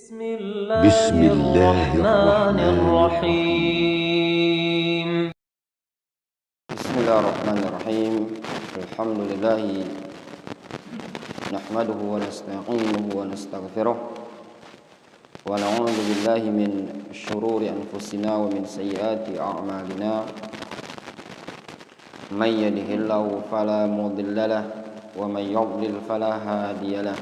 بسم الله الرحمن الرحيم. بسم الله الرحمن الرحيم. الحمد لله نحمده ونستعينه ونستغفره ونعوذ بالله من شرور أنفسنا ومن سيئات أعمالنا. من يهده الله فلا مضل له ومن يضلل فلا هادي له.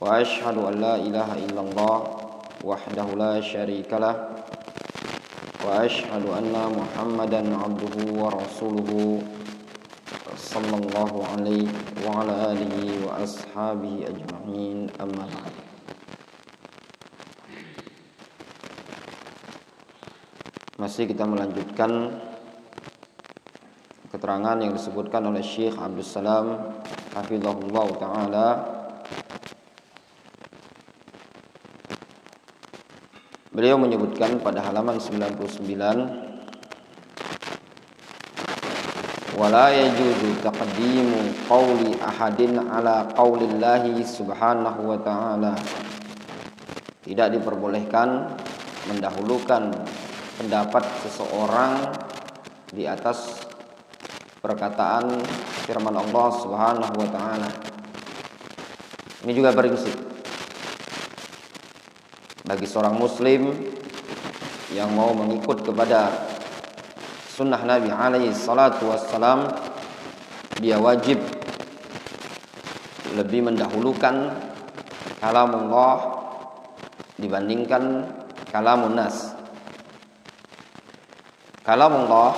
وأشهد أن لا إله إلا الله وحده لا شريك له وأشهد أن محمدا عبده ورسوله صلى الله عليه وعلى آله وأصحابه أجمعين. أما بعد. Masih kita melanjutkan keterangan yang disebutkan oleh Syekh Abdul Salam hafizahullah taala beliau menyebutkan pada halaman 99, wala yajuzu taqdimu qawli ahadin ala qawlillahi subhanahu wa ta'ala. Tidak diperbolehkan mendahulukan pendapat seseorang di atas perkataan firman Allah subhanahu wa ta'ala. Ini juga prinsip bagi seorang muslim yang mau mengikut kepada sunnah Nabi alaihi salatu wassalam, dia wajib lebih mendahulukan kalam Allah dibandingkan kalamun nas. Kalam Allah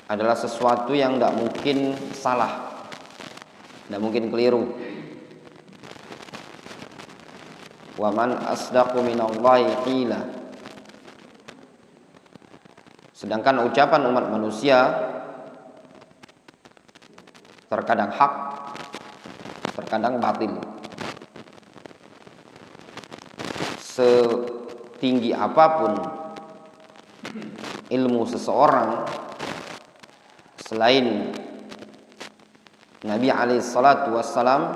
adalah sesuatu yang tidak mungkin salah, tidak mungkin keliru. Wa man asdaqu minallahi qila. Sedangkan ucapan umat manusia terkadang hak, terkadang batil. Setinggi apapun ilmu seseorang selain Nabi alaihi salatu wassalam,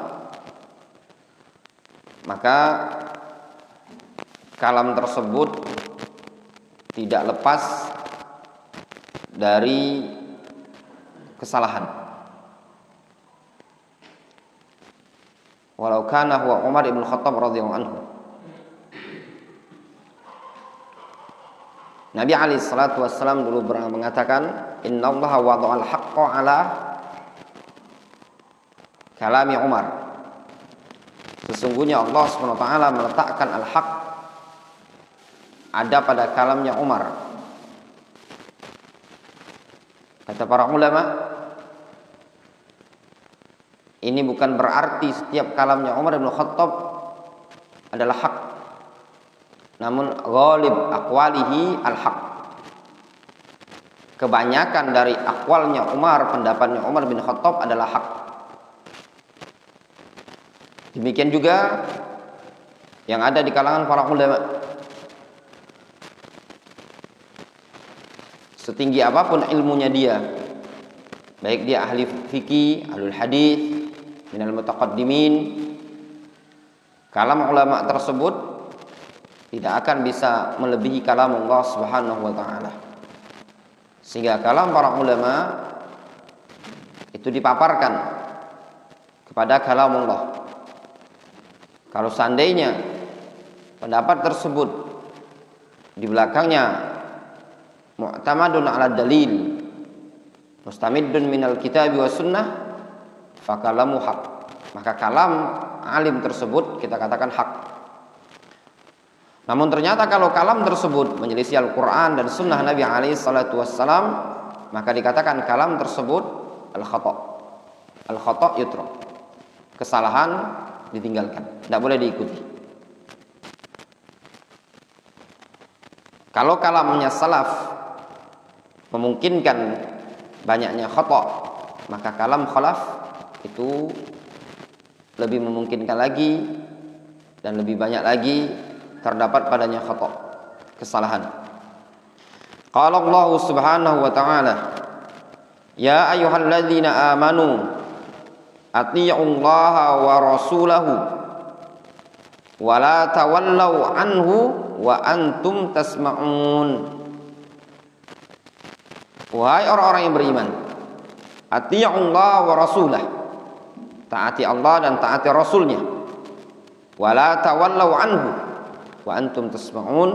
maka kalam tersebut tidak lepas dari kesalahan. Walau kana huwa Umar ibn Khattab radhiyallahu anhu. Nabi alaihi salatu wassalam dulu pernah mengatakan, innallaha wada'al haqqa ala kalami Umar. Sesungguhnya Allah Subhanahu wa taala meletakkan al-haq ada pada kalamnya Umar. Kata para ulama, ini bukan berarti setiap kalamnya Umar bin Khattab adalah hak, namun ghalib aqwalihi al-haq. Kebanyakan dari akwalnya Umar, pendapatnya Umar bin Khattab adalah hak. Demikian juga yang ada di kalangan para ulama. Setinggi apapun ilmunya dia, baik dia ahli fikih, ahlul hadis, minal mutaqaddimin, kalam ulama tersebut tidak akan bisa melebihi kalam Allah Subhanahu wa taala. Sehingga kalam para ulama itu dipaparkan kepada kalam Allah. Kalau seandainya pendapat tersebut di belakangnya mu'tamadun ala dalil mustamiddun minal kitabi wa sunnah, fakalamu haq, maka kalam alim tersebut kita katakan hak. Namun ternyata kalau kalam tersebut menyelisih Al-Quran dan sunnah Nabi alaihi salatu wassalam, maka dikatakan kalam tersebut al-khata'. Al-khata' yutrak, kesalahan ditinggalkan, tidak boleh diikuti. Kalau kalamnya salaf memungkinkan banyaknya khata', maka kalam khalaf itu lebih memungkinkan lagi dan lebih banyak lagi terdapat padanya khata', kesalahan. Qala Allah Subhanahu wa ta'ala, ya ayyuhalladzina amanu athi'ullaha wa rasulahu wala tawallau anhu wa antum tasma'un. Wahai orang-orang yang beriman, ati'ullah wa rasulah, taati Allah dan taati Rasulnya. Wala tawallau anhu wa antum tasma'un,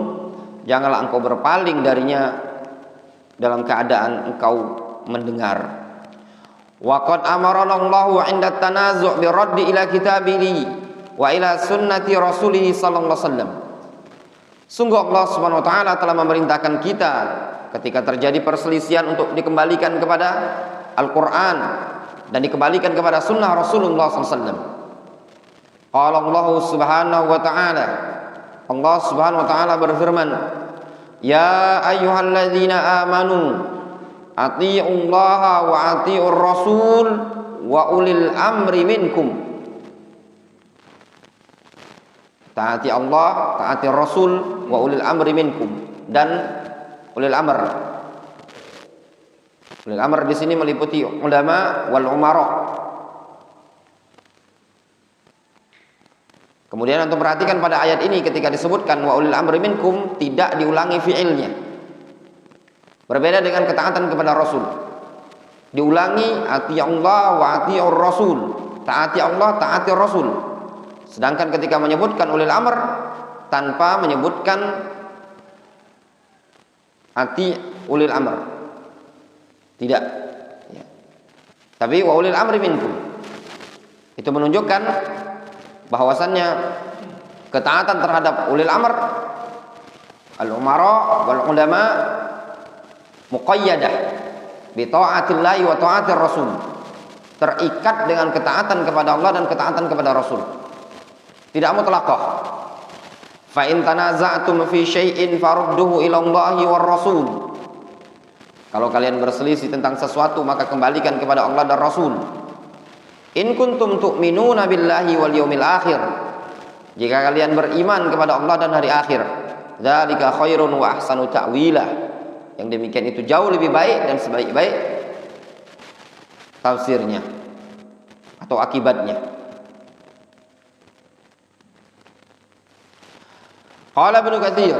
janganlah engkau berpaling darinya dalam keadaan engkau mendengar. Wa qad amarana Allahu 'inda tanazu' bi raddi ila kitabihi wa ila sunnati rasulih sallallahu alaihi wasallam. Sungguh Allah Subhanahu wa taala telah memerintahkan kita ketika terjadi perselisihan untuk dikembalikan kepada Al-Qur'an dan dikembalikan kepada sunnah Rasulullah SAW. Qala Allah Subhanahu wa taala, Allah Subhanahu wa taala berfirman, ya ayyuhalladzina amanu atii'ullaha wa atii'ur rasul wa ulil amri minkum. Taati Allah, taati Rasul, wa ulil amri minkum, dan ulil amr. Ulil amr di sini meliputi ulama wal umara. Kemudian untuk perhatikan pada ayat ini ketika disebutkan wa ulil amri minkum, tidak diulangi fi'ilnya. Berbeda dengan ketaatan kepada Rasul. Diulangi ati Allah wa atiur Rasul, taati Allah, taati Rasul. Sedangkan ketika menyebutkan ulil amr tanpa menyebutkan ati ulil amr, tidak ya. Tapi wa ulil amri minkum, itu menunjukkan bahwasannya ketaatan terhadap ulil amr, al umara wal ulama, muqayyadah bi ta'atillahi wa ta'atir rasul, terikat dengan ketaatan kepada Allah dan ketaatan kepada Rasul, tidak mutlaqah. Fa in tanaza'tum fi syai'in farudduhu ila Allahi war Rasul. Kalau kalian berselisih tentang sesuatu maka kembalikan kepada Allah dan Rasul. In kuntum tu'minuna billahi wal yaumil akhir. Jika kalian beriman kepada Allah dan hari akhir, dzalika khairun wa ahsanu ta'wila. Yang demikian itu jauh lebih baik dan sebaik-baik tafsirnya atau akibatnya. Qala Ibnu Katsir,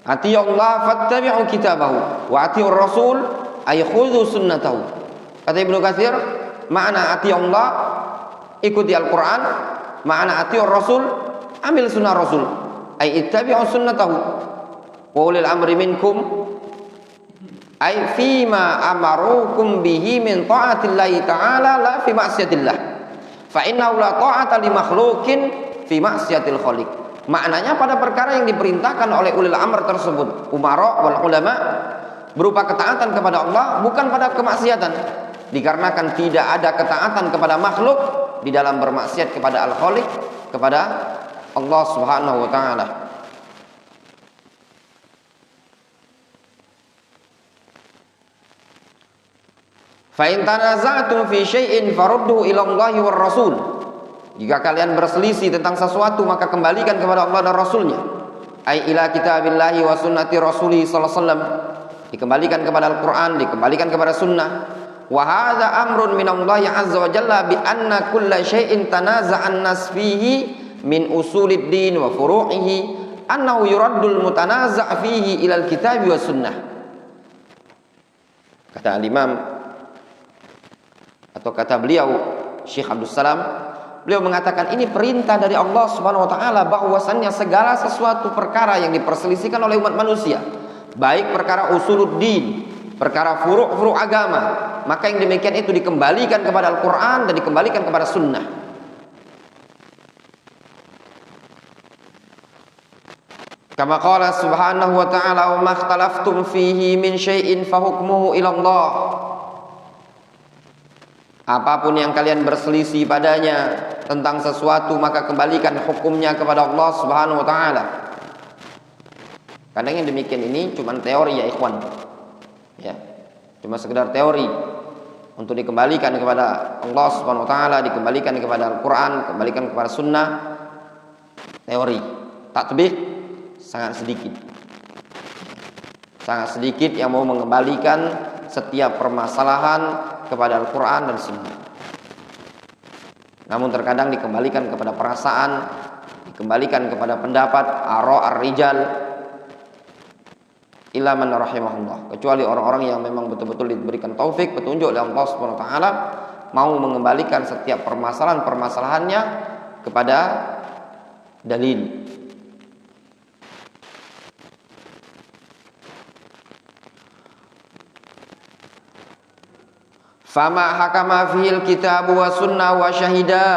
atii'u Allah fattabi'u kitabahu wa atii'ur rasul ay khudhu sunnatahu. Kata Ibnu Katsir, makna atii'u Allah, ikuti Al-Qur'an, makna atii'ur rasul, ambil sunnah Rasul, ay ittabi'u sunnatahu. Wa ulil amri minkum ay fima amarukum bihi min ta'atillahi ta'ala la fi ma'siyatillah. Fa innahu la ta'ata li makhluqin fi ma'siyatil khaliq. Maknanya pada perkara yang diperintahkan oleh ulil amr tersebut, umara wal ulama, berupa ketaatan kepada Allah, bukan pada kemaksiatan. Dikarenakan tidak ada ketaatan kepada makhluk di dalam bermaksiat kepada al-khaliq, kepada Allah Subhanahu wa taala. Fa in tanaza'tum fi syai'in farudduhu ila Allahi war Rasul. Jika kalian berselisih tentang sesuatu maka kembalikan kepada Allah dan Rasulnya. Ai ila kitabillahi wa sunnati rasulih sallallahu alaihi wasallam. Dikembalikan kepada Al-Qur'an, dikembalikan kepada sunnah. Wa hadza amrun minallahi azza wa jalla bi anna kulla syai'in tanaza'an nas fihi min usulid din wa furu'ihi annahu yuraddul mutanaza' fihi ila al-kitabi wa sunnah. Kata al-Imam atau kata beliau Syekh Abdul Salam, beliau mengatakan ini perintah dari Allah Subhanahu wa taala bahwasannya segala sesuatu perkara yang diperselisihkan oleh umat manusia, baik perkara usuluddin, perkara furu' agama, maka yang demikian itu dikembalikan kepada Al-Qur'an dan dikembalikan kepada sunnah. Kama qala subhanahu wa ta'ala, wa ma ikhtalaftum fihi min syai'in fa hukmuhu ila Allah. Apapun yang kalian berselisih padanya tentang sesuatu maka kembalikan hukumnya kepada Allah Subhanahu wa taala. Kadang yang demikian ini cuma teori ya ikhwan. Ya. Cuma sekedar teori untuk dikembalikan kepada Allah Subhanahu wa taala, dikembalikan kepada Al-Qur'an, kembalikan kepada sunnah. Teori. Tatbik sangat sedikit. Sangat sedikit yang mau mengembalikan setiap permasalahan kepada Al-Quran dan Sunnah. Namun terkadang dikembalikan kepada perasaan, dikembalikan kepada pendapat ar-rijal illa man rahimahullah, kecuali orang-orang yang memang betul-betul diberikan taufik, petunjuk oleh Allah Subhanahu wa taala, mau mengembalikan setiap permasalahan-permasalahannya kepada dalil. Fama hakama fihil kitabu wa sunnah wa syahida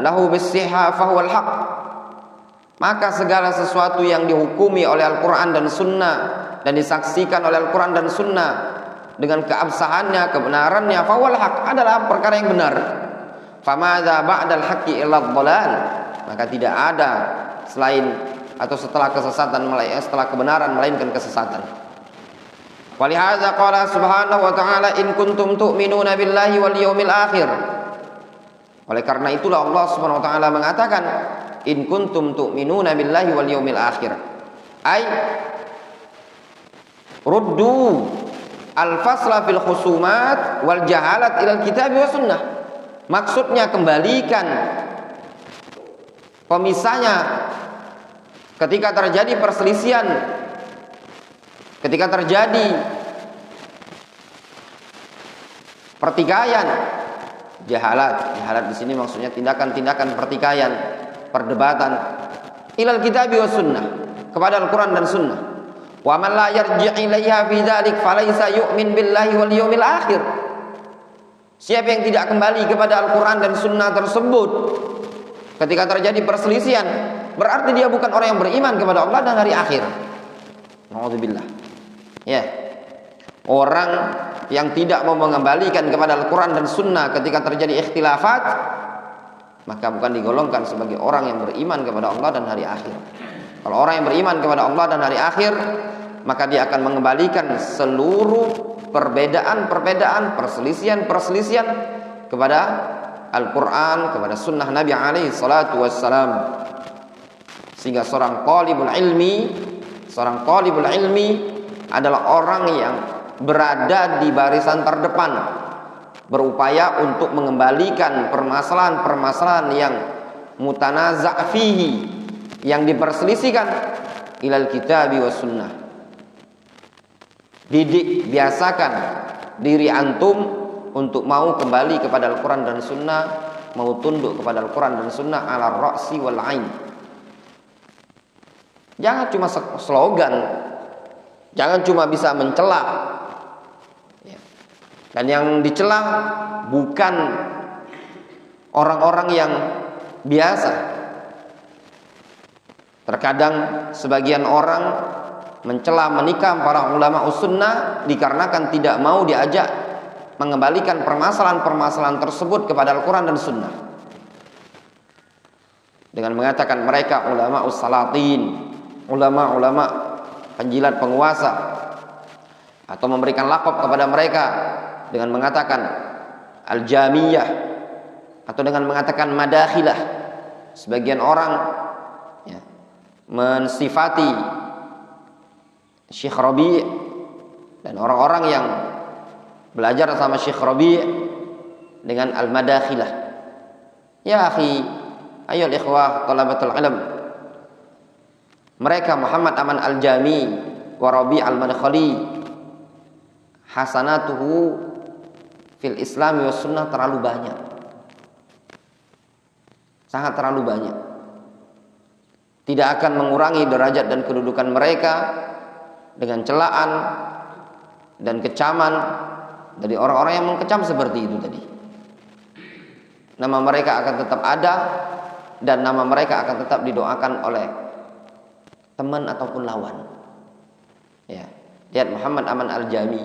lahu bis-sihha fahuwal haq. Maka segala sesuatu yang dihukumi oleh Al-Quran dan Sunnah dan disaksikan oleh Al-Quran dan Sunnah dengan keabsahannya, kebenarannya, fahuwal haq, adalah perkara yang benar. Famadza ba'dal haqqi illa dhalal. Maka tidak ada selain atau setelah kesesatan, setelah kebenaran melainkan kesesatan. Walihadza qala subhanahu wa ta'ala in kuntum tu'minuna billahi wal yawmil akhir. Oleh karena itulah Allah Subhanahu wa taala mengatakan in kuntum tu'minuna billahi wal yawmil akhir. Ai ruddu al-fasla fil khusumat wal jahalat ilal kitab wa sunnah. Maksudnya kembalikan pemisahnya ketika terjadi perselisihan, ketika terjadi pertikaian, jahalat di sini maksudnya tindakan-tindakan pertikaian, perdebatan, ilal kitab wa sunnah, kepada Al-Quran dan Sunnah. Wa man la yarji' ilaiha fi dzalik falaysa yu'min billahi wal yawmil akhir. Siapa yang tidak kembali kepada Al-Quran dan Sunnah tersebut ketika terjadi perselisihan, berarti dia bukan orang yang beriman kepada Allah dan hari akhir. Nauzubillah. Ya. Orang yang tidak mau mengembalikan kepada Al-Quran dan Sunnah ketika terjadi ikhtilafat, maka bukan digolongkan sebagai orang yang beriman kepada Allah dan hari akhir. Kalau orang yang beriman kepada Allah dan hari akhir, maka dia akan mengembalikan seluruh perbedaan-perbedaan, perselisihan-perselisihan kepada Al-Quran, kepada Sunnah Nabi alaihi salatu wassalam. Sehingga seorang talibul ilmi adalah orang yang berada di barisan terdepan, berupaya untuk mengembalikan permasalahan-permasalahan yang mutanaza' fihi, yang diperselisihkan, ilal kitabi was sunnah. Didik, biasakan diri antum untuk mau kembali kepada Al-Quran dan Sunnah, mau tunduk kepada Al-Quran dan Sunnah ala ra'si wal ain. Jangan cuma slogan, jangan cuma bisa mencela. Dan yang dicela bukan orang-orang yang biasa. Terkadang sebagian orang mencela menikam para ulama sunnah dikarenakan tidak mau diajak mengembalikan permasalahan-permasalahan tersebut kepada Al-Quran dan Sunnah, dengan mengatakan mereka ulama salatin, ulama-ulama penjilat penguasa, atau memberikan laqab kepada mereka dengan mengatakan al-jamiyah, atau dengan mengatakan madakhilah. Sebagian orang ya, mensifati Syekh Rabi' dan orang-orang yang belajar sama Syekh Rabi' dengan al-madakhilah. Ya akhi, ayo ikhwah talabatul ilm, mereka Muhammad Aman Al-Jami wa Rabi' Al-Madkhali, hasanatuhu fil Islam wa sunnah terlalu banyak, sangat terlalu banyak. Tidak akan mengurangi derajat dan kedudukan mereka dengan celaan dan kecaman dari orang-orang yang mengkecam seperti itu tadi. Nama mereka akan tetap ada, dan nama mereka akan tetap didoakan oleh teman ataupun lawan. Ya, lihat Muhammad Aman Al-Jami,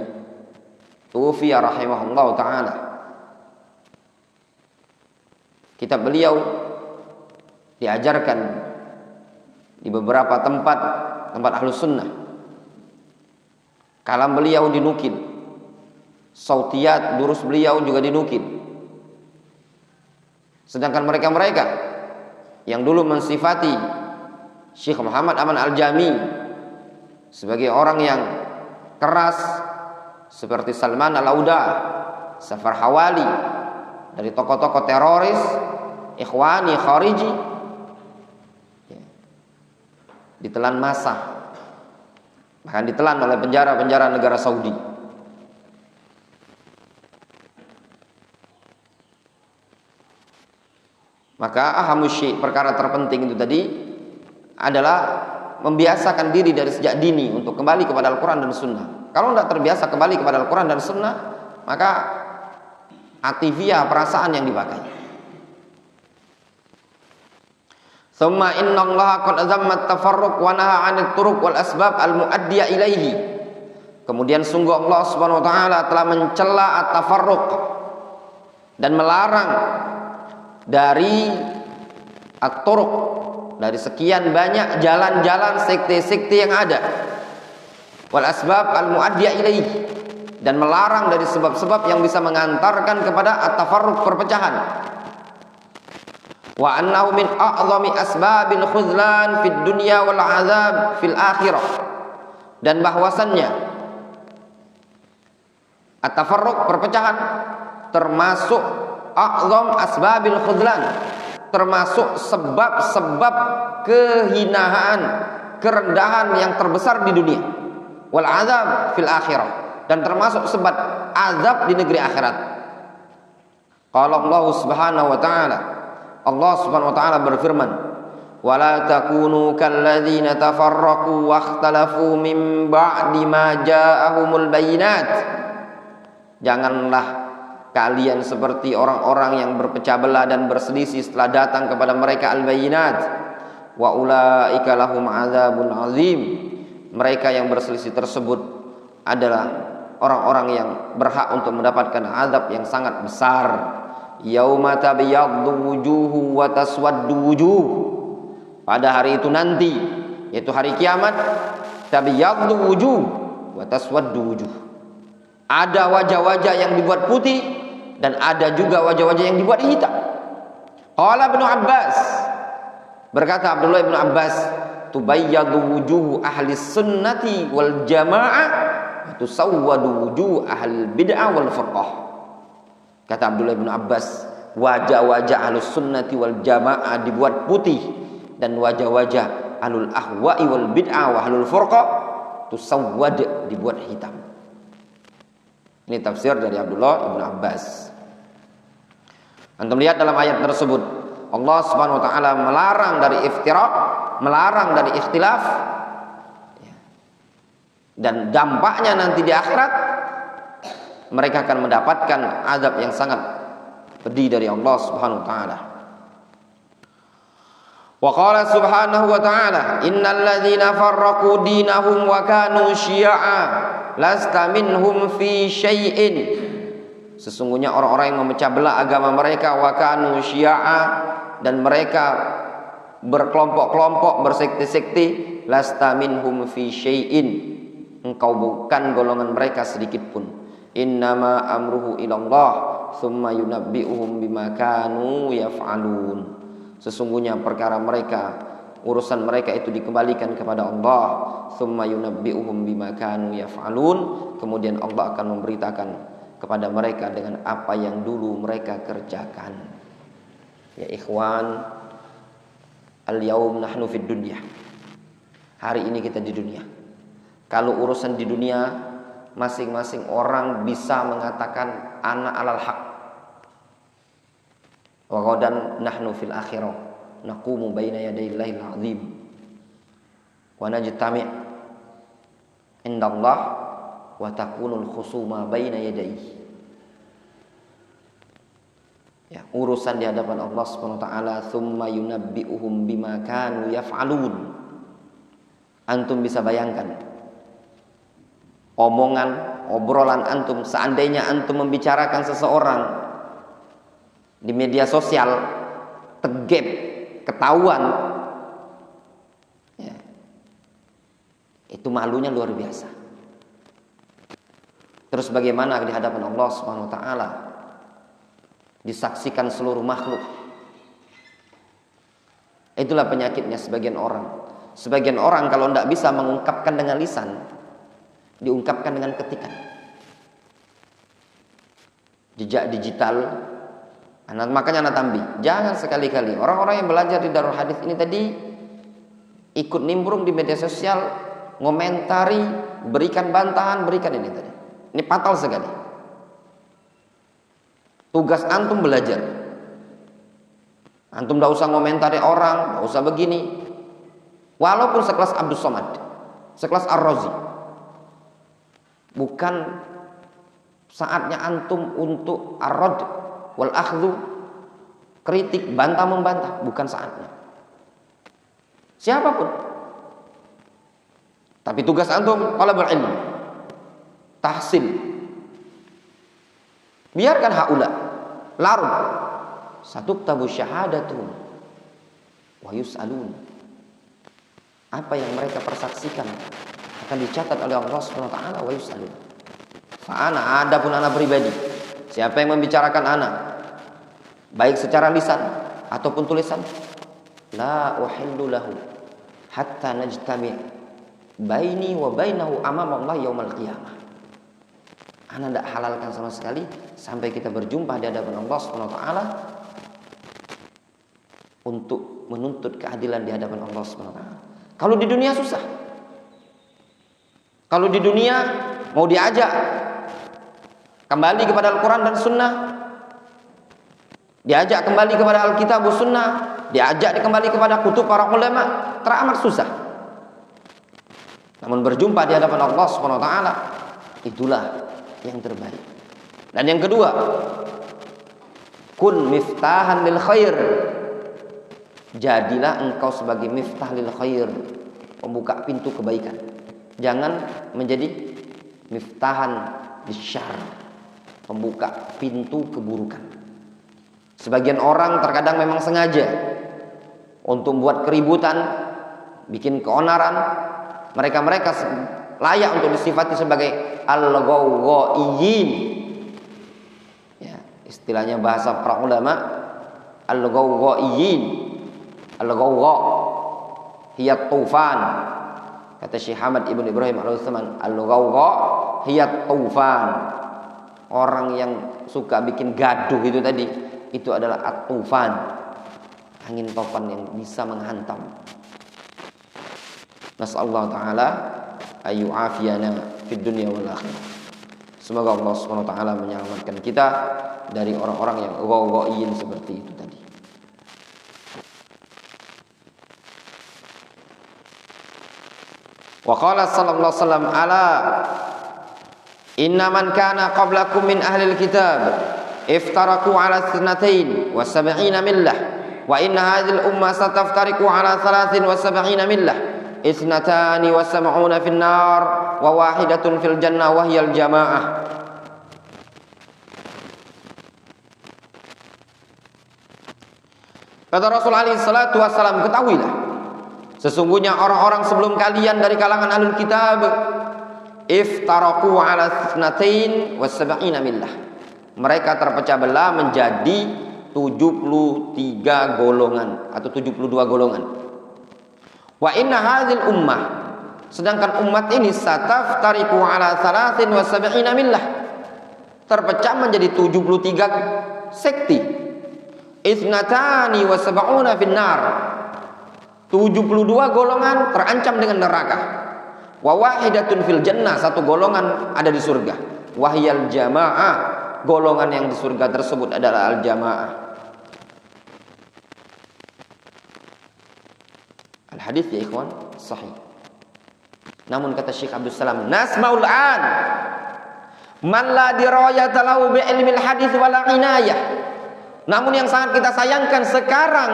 tufiya rahimahullah ta'ala. Kitab beliau diajarkan di beberapa tempat Ahlus Sunnah. Kalam beliau dinukil, sautiyat durus beliau juga dinukil. Sedangkan mereka-mereka yang dulu mensifati Syekh Muhammad Aman Al-Jami sebagai orang yang keras, seperti Salman Al-Auda, Safar Hawali, dari tokoh-tokoh teroris Ikhwani Khariji, ya, ditelan massa, bahkan ditelan oleh penjara-penjara negara Saudi. Maka ahamus syai', perkara terpenting itu tadi adalah membiasakan diri dari sejak dini untuk kembali kepada Al-Quran dan Sunnah. Kalau tidak terbiasa kembali kepada Al-Quran dan Sunnah, maka aktivitas perasaan yang dipakai. Thumma innallaha qad azamma at-tafarruq wa naha 'anil turuq wal asbab al-mu'addiya ilaihi. Kemudian sungguh Allah Subhanahu wa taala telah mencela at-tafarruq dan melarang dari at-turuq, dari sekian banyak jalan-jalan sekte-sekte yang ada, wal asbab al-mu'addiya ilaihi, dan melarang dari sebab-sebab yang bisa mengantarkan kepada at-tafarruq, perpecahan. Wa annahu min a'zami asbabil khuzlan fid dunya wal azab fil akhirah, dan bahwasannya at-tafarruq, perpecahan, termasuk a'zam asbabil khuzlan, termasuk sebab-sebab kehinaan, kerendahan yang terbesar di dunia, wal azab fil akhirah, dan termasuk sebab azab di negeri akhirat. Qala Allah Subhanahu wa taala, Allah Subhanahu wa taala berfirman, "Wala takunu kalladzina tafarraqu wakhtalafu min ba'di ma ja'ahumul bayyinat." Janganlah kalian seperti orang-orang yang berpecah belah dan berselisih setelah datang kepada mereka al-bayyinat. Wa ulaika lahum adzabun azim. Mereka yang berselisih tersebut adalah orang-orang yang berhak untuk mendapatkan azab yang sangat besar. Yauma tabyaddu wujuhu wa taswaddu wujuh. Pada hari itu nanti, yaitu hari kiamat, tabyaddu wujuh wa taswaddu wujuh. Ada wajah-wajah yang dibuat putih dan ada juga wajah-wajah yang dibuat hitam. Qala Ibnu Abbas, berkata Abdullah bin Abbas, tubayyadu wujuh ahli sunnati wal jamaah wa tusawwadu wujuh ahli bid'ah wal furqah. Kata Abdullah bin Abbas, wajah-wajah ahlus sunnati wal jamaah dibuat putih, dan wajah-wajah ahlul ahwa'i wal bid'ah wa ahlul furqah tusawwad, dibuat hitam. Ini tafsir dari Abdullah bin Abbas. Antum lihat dalam ayat tersebut, Allah Subhanahu wa taala melarang dari iftiraq, melarang dari ikhtilaf, dan dampaknya nanti di akhirat mereka akan mendapatkan azab yang sangat pedih dari Allah Subhanahu wa taala. Wa qala subhanahu wa ta'ala, innal ladzina farraqu dinahum wa kanu syi'a lasta minhum fi syai'in. Sesungguhnya orang-orang yang memecah belah agama mereka, wa kanu syi'a, dan mereka berkelompok-kelompok, bersekte-sekte, lasta minhum fi syai'in, engkau bukan golongan mereka sedikit pun. Innama amruhu ilallah thumma yunabbi'uhum bima kanu yaf'alun. Sesungguhnya perkara mereka, urusan mereka itu dikembalikan kepada Allah. Thumma yunabbi'uhum bima kanu yaf'alun. Kemudian Allah akan memberitakan kepada mereka dengan apa yang dulu mereka kerjakan. Ya ikhwan, al-yaum nahnu fid dunya. Hari ini kita di dunia. Kalau urusan di dunia, masing-masing orang bisa mengatakan ana alal haq. Wa ghadan nahnu fil akhirah naqumu baina yadayillahil azim wa najtami' indallah wa takunul khusuma baina yadayhi. Ya, urusan di hadapan Allah Subhanahu wa taala, tsumma yunabbi'uhum bima kanu yaf'alun. Antum bisa bayangkan obrolan antum seandainya antum membicarakan seseorang di media sosial, tegep, ketahuan, ya, itu malunya luar biasa. Terus bagaimana di hadapan Allah Subhanahu wa taala, disaksikan seluruh makhluk. Itulah penyakitnya sebagian orang. Sebagian orang kalau tidak bisa mengungkapkan dengan lisan, diungkapkan dengan ketikan. Jejak digital. Makanya anak tambi, jangan sekali-kali orang-orang yang belajar di Darul Hadis ini tadi ikut nimbrung di media sosial, ngomentari, berikan bantahan, berikan ini tadi. Ini fatal sekali. Tugas antum belajar. Antum tidak usah ngomentari orang, tidak usah begini. Walaupun sekelas Abdus Somad, sekelas Ar-Razi, bukan saatnya antum untuk ar-rad wal akhdhu, kritik, bantah membantah, bukan saatnya. Siapapun. Tapi tugas antum talabul ilm, tahsil. Biarkan haula larut satuktabu syahadatuhum wa yus'alun. Apa yang mereka persaksikan akan dicatat oleh Allah Subhanahu wa taala, wa yus'alun. Fa ana, adapun ana pribadi, siapa yang membicarakan ana baik secara lisan ataupun tulisan, la uhillu lahu hatta najtami baini wa bainahu amama Allah yaumal qiyamah. Ana tidak halalkan sama sekali sampai kita berjumpa di hadapan Allah Subhanahu wa taala untuk menuntut keadilan di hadapan Allah Subhanahu wa taala. Kalau di dunia susah. Kalau di dunia mau diajak kembali kepada Al-Quran dan Sunnah, diajak kembali kepada Alkitab dan Sunnah, diajak kembali kepada kutub para ulama, teramat susah. Namun berjumpa di hadapan Allah Subhanahu wa taala, itulah yang terbaik. Dan yang kedua, kun miftahan lil khair. Jadilah engkau sebagai miftah lil khair, pembuka pintu kebaikan. Jangan menjadi miftahan lisyarr, pembuka pintu keburukan. Sebagian orang terkadang memang sengaja untuk membuat keributan, bikin keonaran. Mereka layak untuk disifati sebagai al-ghawghaiyin. Ya, istilahnya bahasa para ulama, al-ghawghaiyin. Al-ghawgha hiya tufan. Kata Syekh Hamad Ibn Ibrahim Al-Utsman, al-ghawgha hiya tufan. Orang yang suka bikin gaduh itu tadi, itu adalah at-tufan, angin topan yang bisa menghantam. Nasallahu taala ayu afiyana fid dunya wal akhirah. Semoga Allah Subhanahu wa taala menyelamatkan kita dari orang-orang yang ghawghaiyin seperti itu tadi. Wa qala sallallahu alaihi wasallam, ala inna man kana qablakum min ahli alkitab iftaraku ala 72 millah wa inna hadhihi al-ummah sataftariku ala 73 millah 72 fil nar wa wahidatun fil jannah wa hiya al-jamaah. Kata Rasul alaihi salatu wasallam, ketahuilah sesungguhnya orang-orang sebelum kalian dari kalangan ahlul kitab iftaraku ala 72 millah. Mereka terpecah belah menjadi 73 golongan atau 72 golongan. Wa inna hadhil ummah, sedangkan umat ini sataftariku ala 73 millah, terpecah menjadi 73 sekti. Isnatani wa sab'una finnar, 72 golongan terancam dengan neraka. Wa wahidatun fil jannah, satu golongan ada di surga. Wahyal jamaah, golongan yang di surga tersebut adalah al-jamaah. Al-hadits ya ikhwan sahih. Namun kata Syekh Abdul Salam, nasmaul an man la dirayata lahu bi ilmil hadits wala inayah. Namun yang sangat kita sayangkan sekarang,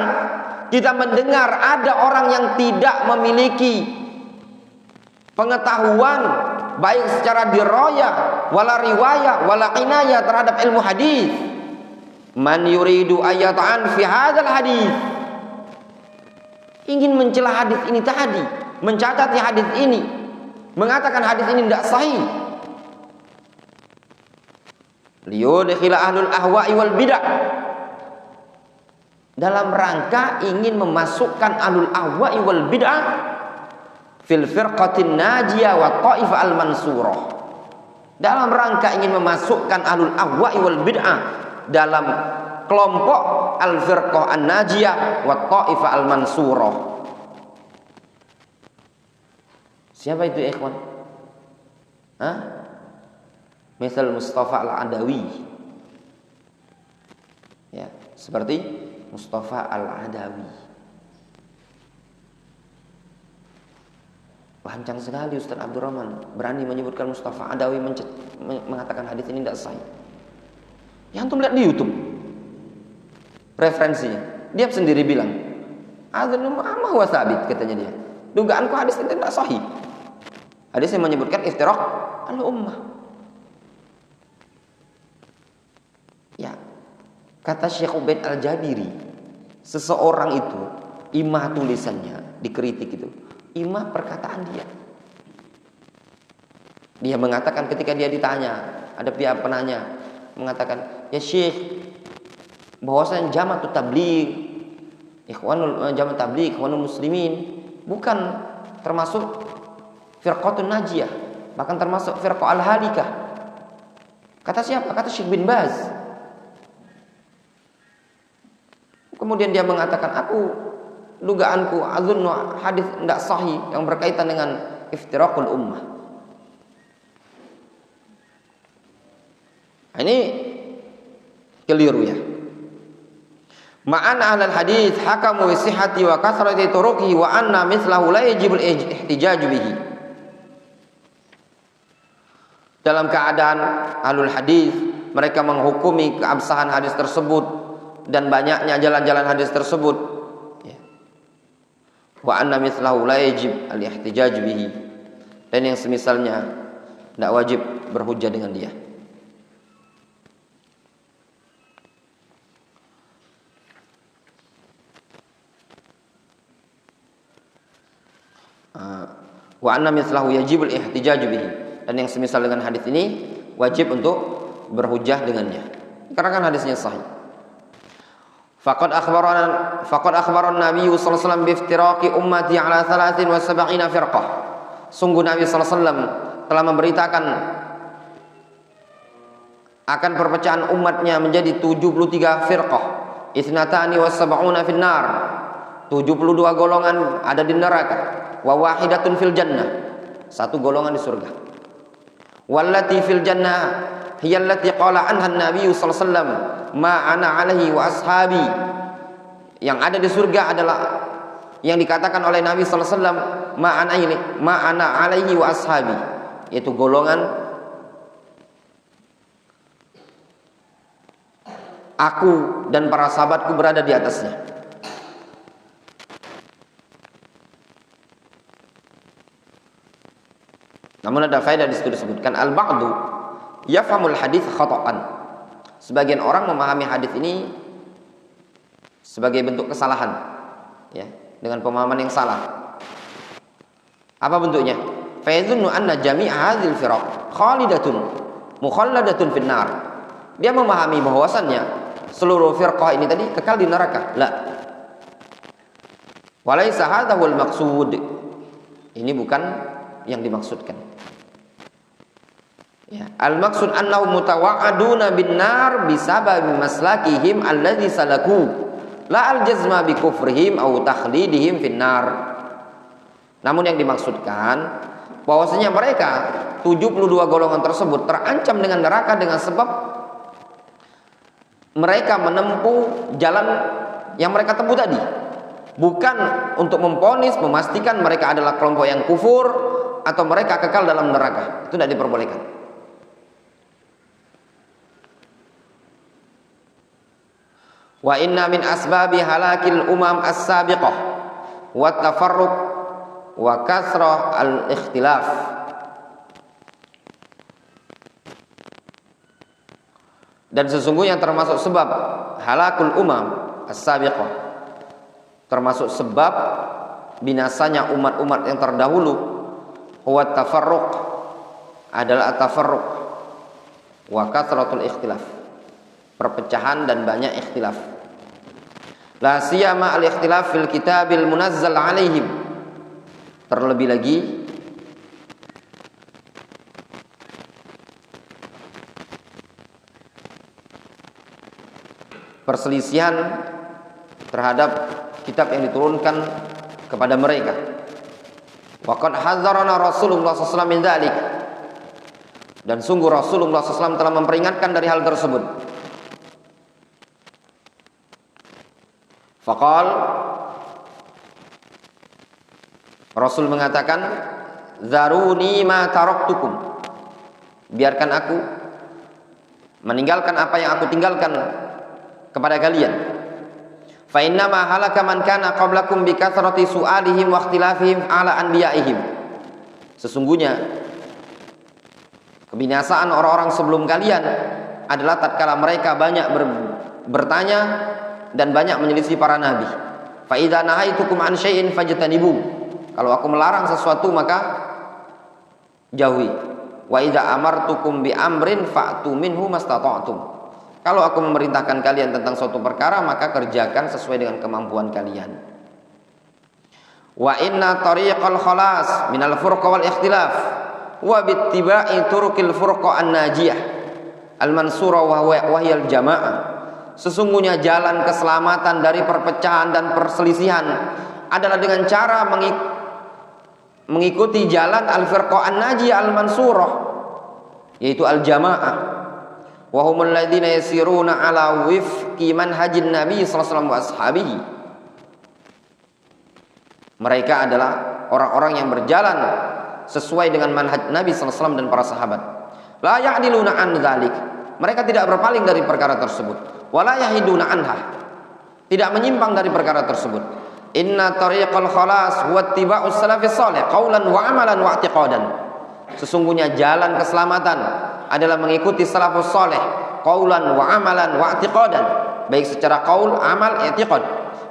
kita mendengar ada orang yang tidak memiliki pengetahuan baik secara dirayah wala riwayah wala inayah terhadap ilmu hadis. Man yuridu ayatan fi hadzal hadis, ingin mencela hadis ini tadi, mencacatnya hadis ini, mengatakan hadis ini tidak sahih. Liyudkhila ahlul ahwa'i wal bid'ah, dalam rangka ingin memasukkan ahlul ahwa'i wal bid'ah fil firqatin najiyah wa ta'ifah al mansurah, dalam rangka ingin memasukkan ahlul ahwa'i wal bid'ah dalam kelompok al firqah an najiyah wa ta'ifah al mansurah. Siapa itu ikhwan? Misal Mustafa Al-Adawi. Ya, seperti Mustafa Al-Adawi. Lancang sekali Ustaz Abdurrahman berani menyebutkan Mustafa Adawi mengatakan hadis ini tidak sahih. Ya antum lihat di YouTube referensinya. Dia sendiri bilang, "Adzanu ma huwa sabit," katanya dia. Dugaanku hadis ini tidak sahih. Hadis yang menyebutkan iftiraq al-ummah. Ya. Kata Syekh Ubaid Al-Jabiri, seseorang itu imah tulisannya dikritik itu, imah perkataan dia. Dia mengatakan ketika dia ditanya, ada pihak penanya mengatakan, "Ya Syekh, bahwasanya Jamaatut Tabligh, Jamaat Tabligh, Ikhwanul Muslimin bukan termasuk Firqatun Najiyah, bahkan termasuk Firqah Al-Halikah." Kata siapa? Kata Syekh bin Baz. Kemudian dia mengatakan, dugaanku azunnu hadis tidak sahih yang berkaitan dengan iftiraqul ummah. Ini keliru ya. Ma'ana ahlul hadis hakamu bi sihhati wa kasrati turuqihi wa anna mithlahu la yajibul ihtijaj bihi. Dalam keadaan ahlul hadis mereka menghukumi keabsahan hadis tersebut dan banyaknya jalan-jalan hadis tersebut. Wa anna mithlahu la yajib al-ihtijaj bihi. Dan yang semisalnya tidak wajib berhujjah dengan dia. Wa anna mithlahu yajibul ihtijaj bihi. Dan yang semisal dengan hadis ini wajib untuk berhujjah dengannya. Karena kan hadisnya sahih. Faqad akhbarana Nabi sallallahu alaihi wasallam bi iftiraqi ummati ala 73 firqah. Sungguh Nabi sallallahu alaihi wasallam telah memberitakan akan perpecahan umatnya menjadi 73 firqah. Ithnatani wa sab'una fin nar. 72 golongan ada di neraka. Wa wahidatun fil jannah. Satu golongan di surga. Wallati fil jannah hiya allati qala anha an-nabiy sallallahu alaihi wasallam ma ana alaihi wa ashabi. Yang ada di surga adalah yang dikatakan oleh Nabi sallallahu alaihi wasallam ma ana alaihi wa ashabi, yaitu golongan aku dan para sahabatku berada di atasnya. Namun ada faedah di situ disebutkan al-ba'du yafhamul hadits khata'an. Sebagian orang memahami hadis ini sebagai bentuk kesalahan, ya, dengan pemahaman yang salah. Apa bentuknya? Fa yadhunnu anna jami'a hadzal firaq khalidatun mukhalladatun fin nar. Dia memahami bahwasannya seluruh firqah ini tadi kekal di neraka. La. Walaysa hadza wal maqsud. Ini bukan yang dimaksudkan. Ya, al-maqsud annahum mutawa'aduna bin nar bisababi maslakihim alladzi salaku la al-jazma bi kufrihim aw takhlidihim fin nar. Namun yang dimaksudkan bahwasanya mereka 72 golongan tersebut terancam dengan neraka dengan sebab mereka menempuh jalan yang mereka tempuh tadi, bukan untuk memvonis memastikan mereka adalah kelompok yang kufur atau mereka kekal dalam neraka. Itu tidak diperbolehkan. Wa inna min asbabi halakil umam as-sabiqah wa tafarruq wa kasrah al-ikhtilaf. Dan sesungguhnya termasuk sebab halakul umam as-sabiqah, termasuk sebab binasanya umat-umat yang terdahulu, wa tafarruq adalah at-tafarruq wa kasratul ikhtilaf, perpecahan dan banyak ikhtilaf. La siyama al-ikhtilaf fil kitabil munazzal alaihim. Terlebih lagi perselisihan terhadap kitab yang diturunkan kepada mereka. Wa qad hadzarana Rasulullah sallallahu alaihi wasallam min dzalik. Dan sungguh Rasulullah SAW telah memperingatkan dari hal tersebut. Faqal, Rasul mengatakan, "Zaruni ma taraktukum." Biarkan aku meninggalkan apa yang aku tinggalkan kepada kalian. Fa inna ma halaka man kana qablakum bi kathrati su'alihim wa ikhtilafihim ala anbiya'ihim. Sesungguhnya kebinasaan orang-orang sebelum kalian adalah tatkala mereka banyak bertanya dan banyak menyelisih para nabi. Fa idza nahaitukum an syai'in fajtanibu. Kalau aku melarang sesuatu maka jauhi. Wa idza amartukum bi amrin fa'tu minhu mastata'tum. Kalau aku memerintahkan kalian tentang suatu perkara maka kerjakan sesuai dengan kemampuan kalian. Wa inna tariqal khalas minal furqa wal ikhtilaf wa bittiba'i turuqil furqa an-najiyah al-mansurah wa hiyal jamaah. Sesungguhnya jalan keselamatan dari perpecahan dan perselisihan adalah dengan cara mengikuti jalan al-firqa an-najiyah al-mansurah, yaitu al-jamaah. Wa humul ladzina yasiruna ala wifqi manhajin nabi sallallahu alaihi wasallam wa ashabihi. Mereka adalah orang-orang yang berjalan sesuai dengan manhaj Nabi SAW dan para sahabat. La ya'diluna an dzalik. Mereka tidak berpaling dari perkara tersebut. Wa la yahiduna anha. Tidak menyimpang dari perkara tersebut. Inna tariqal khalas huwa ittiba'us salafis salih qaulan wa amalan wa i'tiqadan. Sesungguhnya jalan keselamatan adalah mengikuti salafus salih qaulan wa amalan wa i'tiqadan, baik secara qaul, amal, i'tiqad.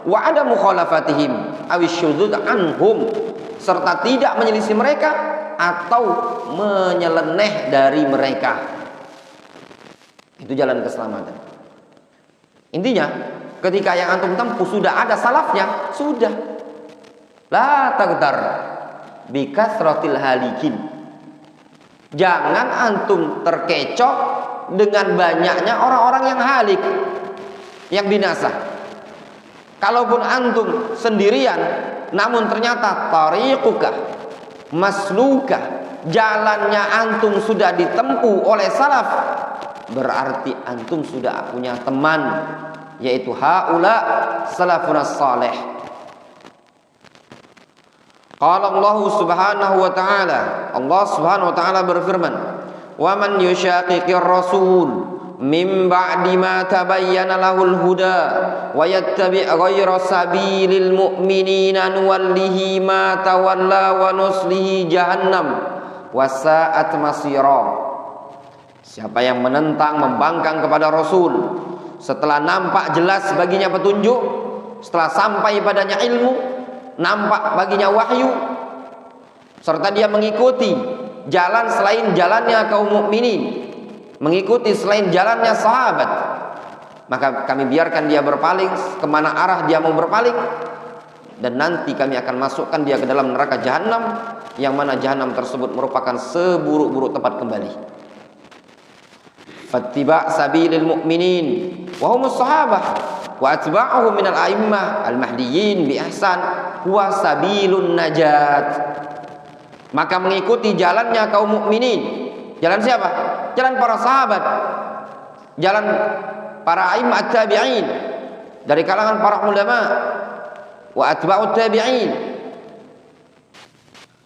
Wa ada mukhalafatihim awisyudzud anhum, serta tidak menyelisih mereka atau menyeleneh dari mereka. Itu jalan keselamatan. Intinya, ketika yang antum tempuh sudah ada salafnya, sudah. La tagtar bi kasratil halikin. Jangan antum terkecoh dengan banyaknya orang-orang yang halik, yang binasa. Kalaupun antum sendirian, namun ternyata tariquka masluka, jalannya antum sudah ditempuh oleh salaf, berarti antum sudah punya teman, yaitu haula salafun salih. Qala Allah Subhanahu wa ta'ala, Allah Subhanahu wa ta'ala berfirman, "Wa man yushaqiqir rasul min ba'di ma tabayyana lahul huda wa yattabi' ghayra sabilil mu'minina nuwallihi ma tawalla wa nuslihi jahannam wa sa'at masira." Siapa yang menentang, membangkang kepada Rasul setelah nampak jelas baginya petunjuk, setelah sampai padanya ilmu, nampak baginya wahyu, serta dia mengikuti jalan selain jalannya kaum mukminin, mengikuti selain jalannya sahabat, maka kami biarkan dia berpaling kemana arah dia mau berpaling, dan nanti kami akan masukkan dia ke dalam neraka jahanam, yang mana jahanam tersebut merupakan seburuk-buruk tempat kembali. Fattiba' sabilil mu'minin wa humus sahabah wa atba'uhum minal a'immah al-mahdiyyin bi ihsan huwa sabilun najat. Maka mengikuti jalannya kaum mukminin. Jalan siapa? Jalan para sahabat, jalan para a'immah tabi'in dari kalangan para ulama, wa atba'ut tabi'in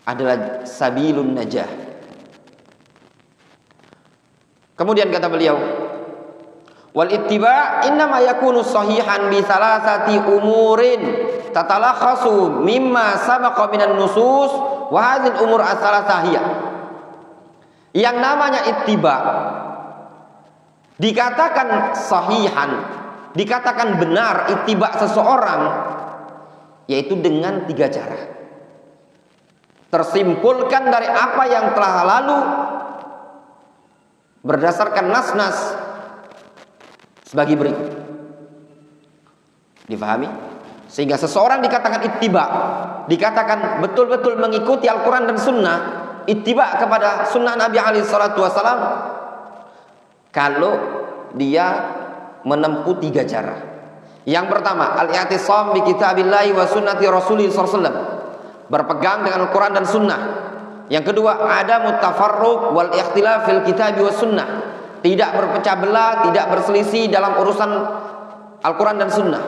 adalah sabilun najah. Kemudian kata beliau, wal ittiba' innama yakunu sahihan bi thalathati umurin tatalakhasu mimma sabaqa minan nusus wa hadhihi umur ats-tsalatsah hiya. Yang namanya ittiba dikatakan sahihan, dikatakan benar ittiba seseorang, yaitu dengan 3 cara. Tersimpulkan dari apa yang telah lalu berdasarkan nas-nas sebagai berikut. Difahami? Sehingga seseorang dikatakan ittiba, dikatakan betul-betul mengikuti Al-Quran dan Sunnah, ittiba kepada Sunnah Nabi alaihi salatu wasalam, kalau dia menempuh 3 cara. Yang pertama, al-i'tisam bi kitabillahi wa sunnati rasulih sallallahu alaihi wasallam, berpegang dengan Al-Quran dan Sunnah. Yang kedua, ada mutafarruq wal ikhtilaf fil kitab was sunnah, tidak berpecah belah, tidak berselisih dalam urusan Al-Quran dan Sunnah.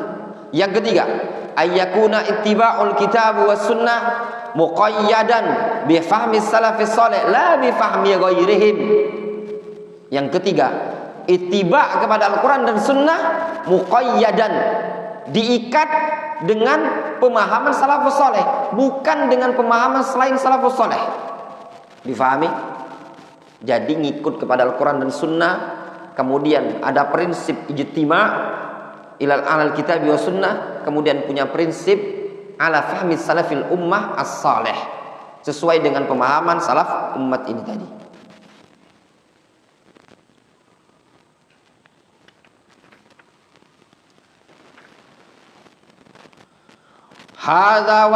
Yang ketiga, ayyakuna ittiba'ul kitab was sunnah muqayyadan bi fahmi salafis salih la bi fahmi ghairihim. Yang ketiga, ittiba kepada Al-Quran dan Sunnah muqayyadan, diikat dengan pemahaman salafus saleh, bukan dengan pemahaman selain salafus saleh. Difahami? Jadi ngikut kepada Al-Quran dan Sunnah, kemudian ada prinsip ijtima' ilal alal kitab wa sunnah, kemudian punya prinsip ala fahmi salafil ummah as-salih, sesuai dengan pemahaman salaf umat ini tadi. Hadza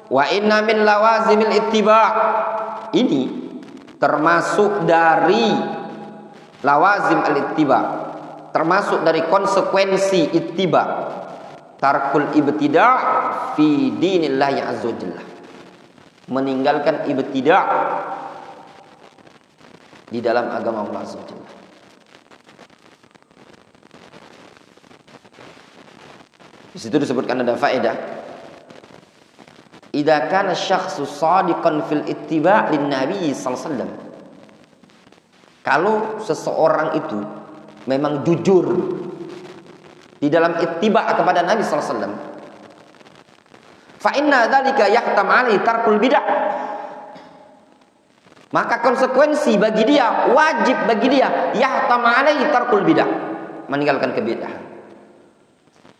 wa inna min lawazimil ittiba', ini termasuk dari lawazim al-ittiba', termasuk dari konsekuensi ittiba', tarkul ibtida' fi dinillahi azza wajalla, meninggalkan ibtida' di dalam agama Allah azza wajalla. Di situ disebutkan ada faedah. Idza kana syakhsu shadiqan fil ittiba' lin nabi sallallahu alaihi wasallam. Kalau seseorang itu memang jujur di dalam ittiba' kepada Nabi sallallahu alaihi wasallam, fa inna dzalika yahtam 'alaihi tarkul bid'ah. Maka konsekuensi bagi dia, wajib bagi dia, yahtam 'alaihi tarkul bid'ah, meninggalkan kebid'ahan.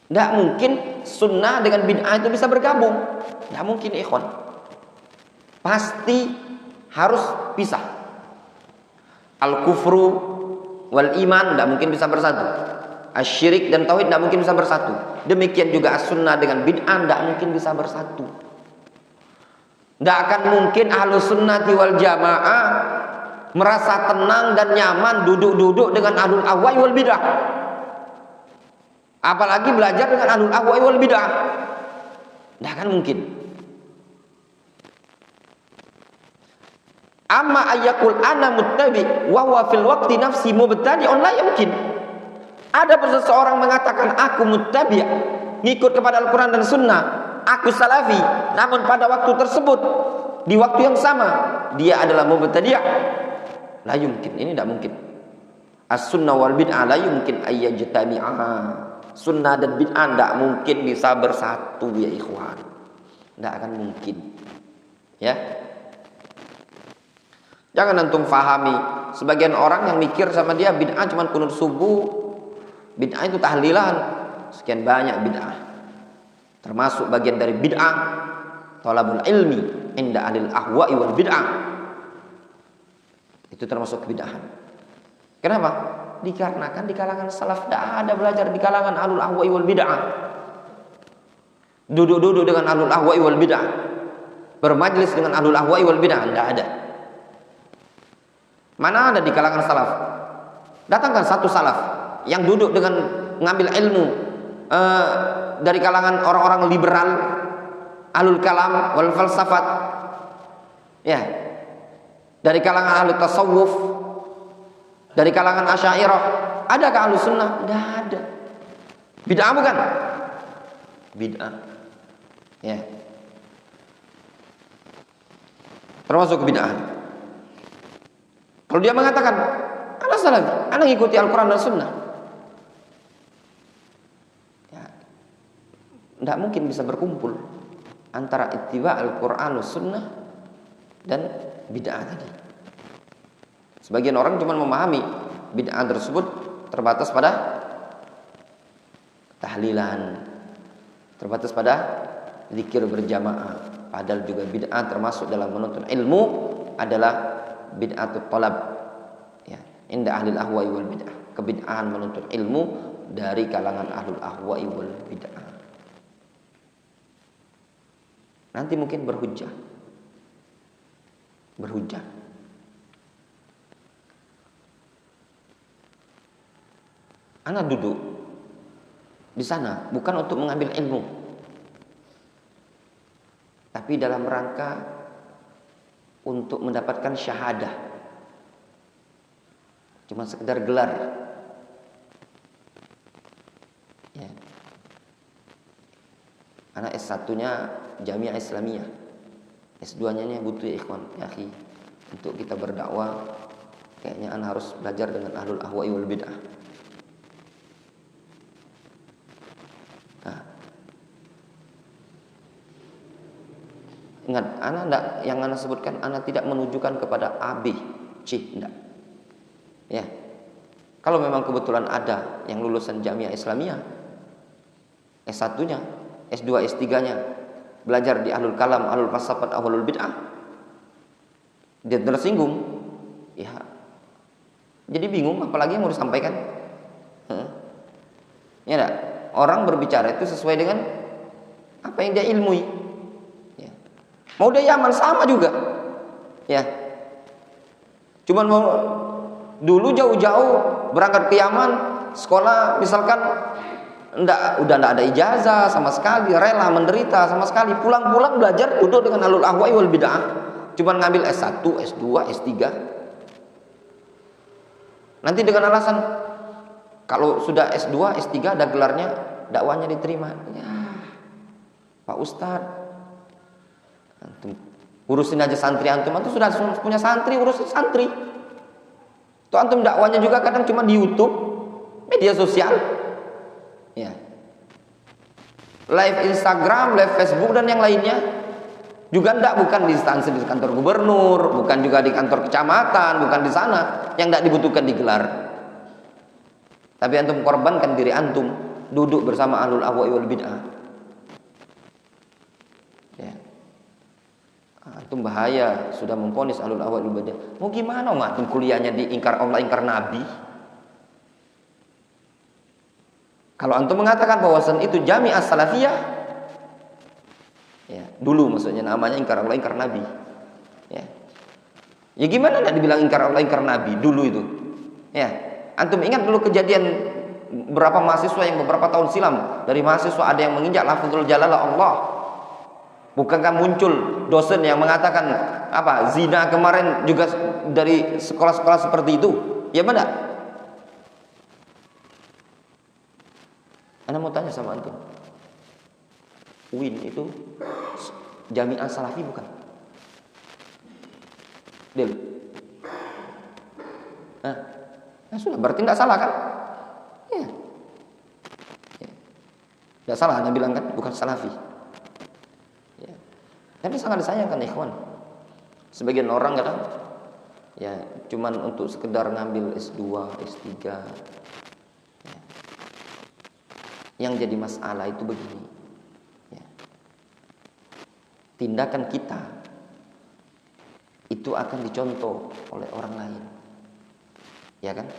Tidak mungkin sunnah dengan bid'ah itu bisa bergabung. Tidak mungkin, ikhwan. Pasti harus pisah. Al-kufru wal iman tidak mungkin bisa bersatu. Asyirik dan tauhid tidak mungkin bisa bersatu. Demikian juga as-sunnah dengan bid'ah tidak mungkin bisa bersatu. Tidak akan mungkin ahlus sunnati wal jamaah merasa tenang dan nyaman duduk-duduk dengan ahlul ahwa'i wal bid'ah. Apalagi belajar dengan ahlul ahwa'i wal bid'ah. Tidak akan mungkin. Amma ayyakul ana muttabi wa huwa fil waqti nafsi mubtadi'un la yumkin. Ada seseorang mengatakan aku muttabi', ngikut kepada Al-Quran dan Sunnah, aku salafi, namun pada waktu tersebut, di waktu yang sama, dia adalah mubtadi'. La yumkin, ini tidak mungkin. As-sunnah wal bid'ah la yumkin ayyajtami'a. Sunnah dan bid'ah tidak mungkin bisa bersatu, ya ikhwan. Tidak akan mungkin. Ya. Jangan antum fahami sebagian orang yang mikir sama dia bid'ah cuma kunut subuh, bid'ah itu tahlilan, sekian banyak bid'ah. Termasuk bagian dari bid'ah talabul ilmi inda ahlil ahwa'i wal bid'ah. Itu termasuk kebid'ahan. Kenapa? Dikarenakan di kalangan salaf tidak ada belajar di kalangan ahlul ahwa'i wal bid'ah. Duduk-duduk dengan ahlul ahwa'i wal bid'ah, bermajlis dengan ahlul ahwa'i wal bid'ah, tidak ada. Mana ada di kalangan salaf? Datangkan satu salaf yang duduk dengan mengambil ilmu dari kalangan orang-orang liberal, ahlul kalam wal falsafat, ya, dari kalangan ahlul tasawuf, dari kalangan asy'ariyah. Adakah ahlus sunnah? Tidak ada. Bid'ah bukan? Bid'ah. Ya. Termasuk bid'ah. Kalau dia mengatakan, ana salafi, ana ngikuti Al-Quran dan Sunnah, ya, tidak mungkin bisa berkumpul antara ittiba Al-Quran dan Sunnah dan bid'ah tadi. Sebagian orang cuma memahami bid'ah tersebut terbatas pada tahlilan, terbatas pada zikir berjamaah. Padahal juga bid'ah termasuk dalam menuntut ilmu adalah bid'atut talab, ya, inda ahlil ahwa'i wal bid'ah. Kebid'ahan menuntut ilmu dari kalangan ahlul ahwa'i wal bid'ah. Nanti mungkin berhujjah. Ana duduk di sana bukan untuk mengambil ilmu. tapi dalam rangka untuk mendapatkan syahadah, cuma sekedar gelar. Ya. Anak S1-nya Jamiah Islamiyah, S2-nya ini butuh ya ikhwan, ya akhi, untuk kita berdakwah kayaknya anak harus belajar dengan ahlul ahwa'i wal bid'ah. Nah, ingat, anak enggak, yang anak sebutkan, anak tidak menunjukkan kepada A, B, C, enggak. Ya. Kalau memang kebetulan ada yang lulusan Jamiah Islamiyah, S1-nya, S2, S3-nya belajar di ahlul kalam, ahlul falsafat, ahlul bid'ah, dia tersinggung, ya jadi bingung apalagi yang mau disampaikan. Ya enggak? Orang berbicara itu sesuai dengan apa yang dia ilmui. Ya. Mau dia Yaman sama juga. Ya. Cuman mau dulu jauh-jauh berangkat ke Yaman, sekolah misalkan udah enggak ada ijazah sama sekali, rela menderita sama sekali, pulang-pulang belajar duduk dengan ahlul ahwa'i wal bid'ah, cuman ngambil S1, S2, S3. Nanti dengan alasan kalau sudah S2, S3 ada gelarnya, dakwahnya diterima. Ya, Pak Ustadz, antum urusin aja santri antum sudah punya santri, urusin santri. Tuh antum dakwahnya juga kadang cuma di YouTube, media sosial. Ya. Live Instagram, live Facebook dan yang lainnya. Juga bukan di instansi di kantor gubernur, bukan juga di kantor kecamatan, bukan di sana yang tidak dibutuhkan digelar. Tapi antum korbankan diri antum duduk bersama ahlul ahwa'i wal bid'ah. Ya. Antum bahaya, sudah memvonis ahlul ahwa'i wal bid'ah. Mau gimana antum kuliahnya di ingkar Allah, ingkar Nabi? Kalau antum mengatakan bahwasan itu Jami'ah Salafiyah, ya, dulu maksudnya namanya ingkar Allah, ingkar Nabi. Ya. Ya gimana enggak dibilang ingkar Allah, ingkar Nabi dulu itu? Ya. Antum ingat dulu kejadian beberapa mahasiswa yang beberapa tahun silam, dari mahasiswa ada yang menginjak lafzul jalalah Allah. Bukankah muncul dosen yang mengatakan apa? Zina kemarin juga dari sekolah-sekolah seperti itu. Ya benar? Ana mau tanya sama antum. UIN itu Jami'ah Salafi bukan? Del. Nah, sudah berarti tidak salah kan? Ya. Tidak salah Anda bilang kan, bukan Salafi. Ya. Tapi sangat disayangkan ikhwan. Sebagian orang kadang ya cuman untuk sekedar ngambil S2, S3. Ya. Yang jadi masalah itu begini. Ya. Tindakan kita itu akan dicontoh oleh orang lain. Ya kan?